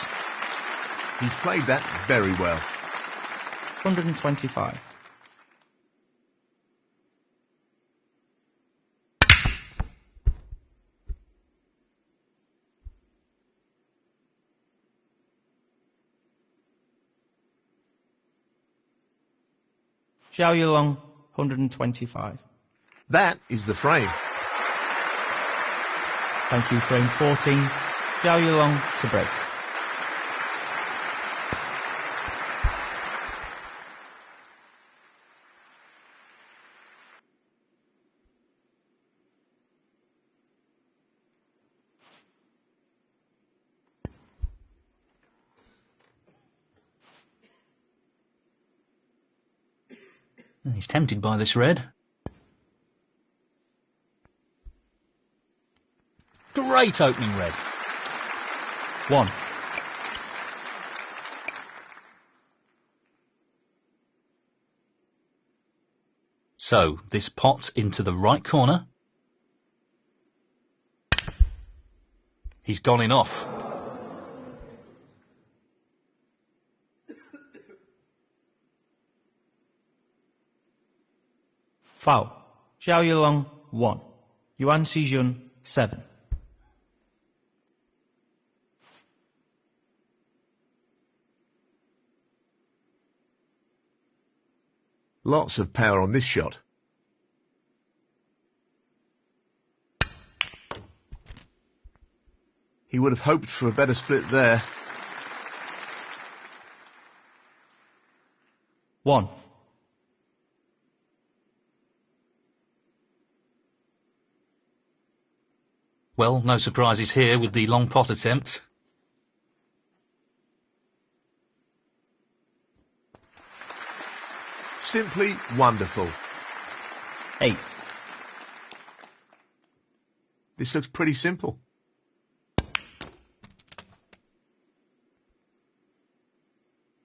He's played that very well. 125. Zhou Yuelong, 125. That is the frame. Thank you, frame 14. Zhou Yuelong to break. He's tempted by this red. Great opening red. 1. So, this pot into the right corner. He's gone in off. Foul. Zhou Yuelong, 1. Yuan Sijun, 7. Lots of power on this shot. He would have hoped for a better split there. 1. Well, no surprises here with the long pot attempt. Simply wonderful. 8. This looks pretty simple.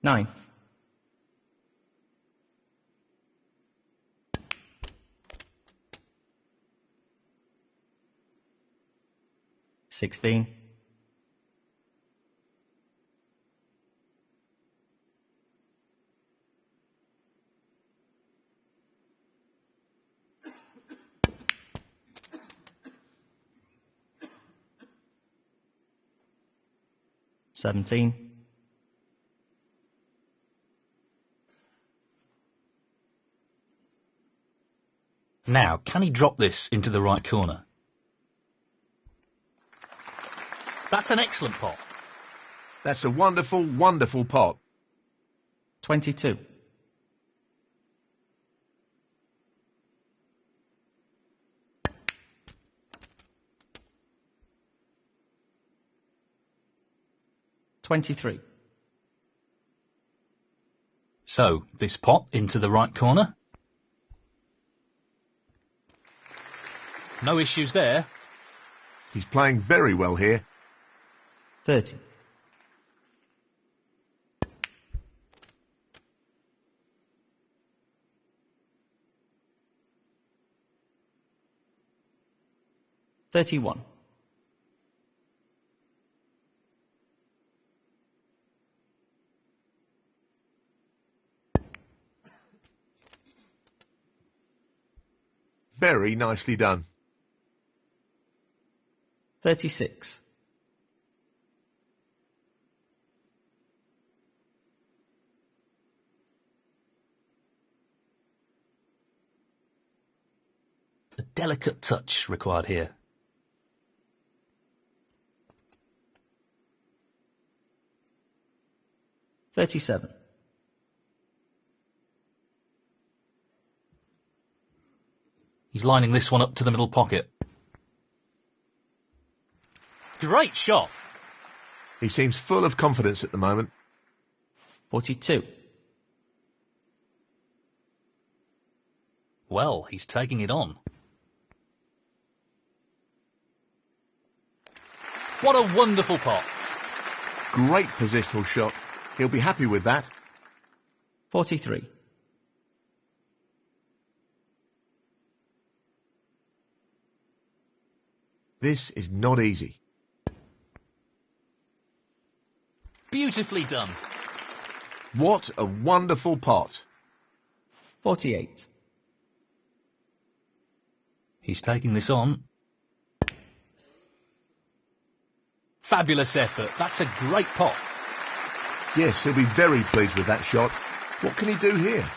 9. 16. 17. 'Now, can he drop this into the right corner? That's an excellent pot. That's a wonderful, wonderful pot. 22. 23. So, this pot into the right corner. No issues there. He's playing very well here. 30. 31. 'Very nicely done. 36. 'A delicate touch required here. 37. He's lining this one up to the middle pocket. Great shot. He seems full of confidence at the moment. 42. Well, he's taking it on. What a wonderful pot. Great positional shot. He'll be happy with that. 43. This is not easy. Beautifully done. What a wonderful pot. 48. He's taking this on. Fabulous effort. That's a great pot. Yes, he'll be very pleased with that shot. What can he do here?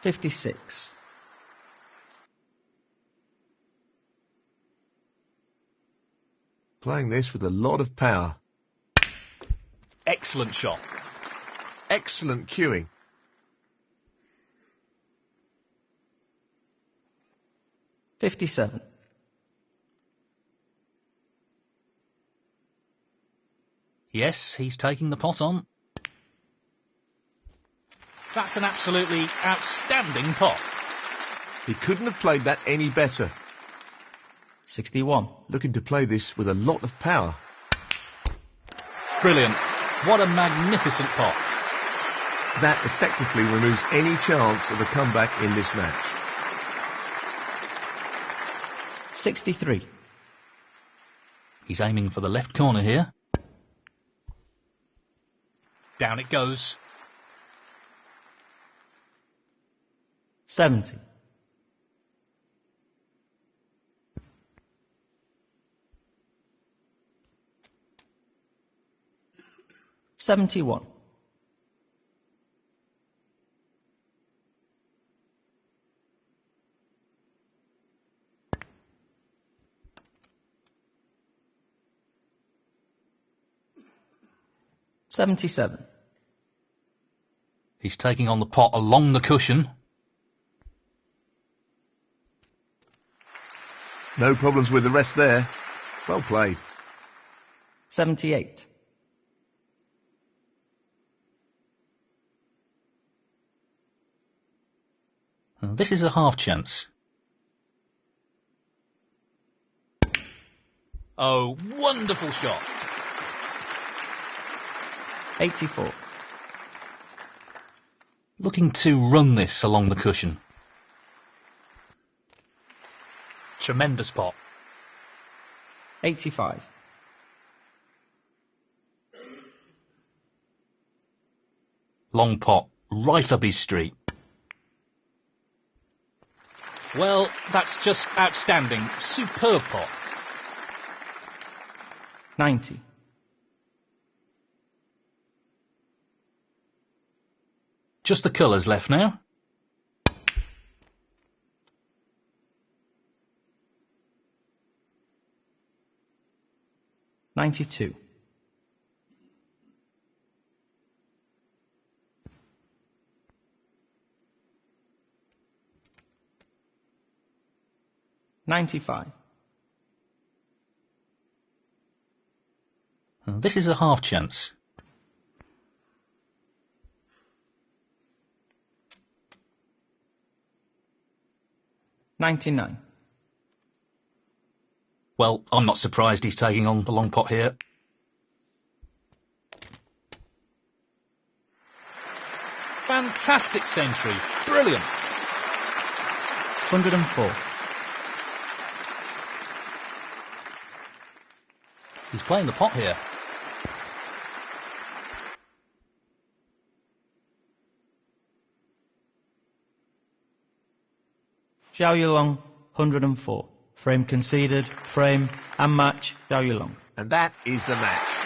56. Playing this with a lot of power. Excellent shot. Excellent cueing. 57. Yes, he's taking the pot on. That's an absolutely outstanding pot. He couldn't have played that any better. 61. Looking to play this with a lot of power. Brilliant. What a magnificent pot. That effectively removes any chance of a comeback in this match. 63. He's aiming for the left corner here. Down it goes. 70. 71. 77. He's taking on the pot along the cushion. No problems with the rest there. Well played. 78. This is a half chance. Oh, wonderful shot. 84. Looking to run this along the cushion. Tremendous pot. 85. Long pot, right up his street. Well, that's just outstanding. Superb pot. 90. Just the colours left now. 92. 95. This is a half chance. 99. Well, I'm not surprised he's taking on the long pot here. Fantastic century. Brilliant. 104. He's playing the pot here. Zhou Yuelong, 104. Frame conceded, frame and match, Zhou Yuelong. And that is the match.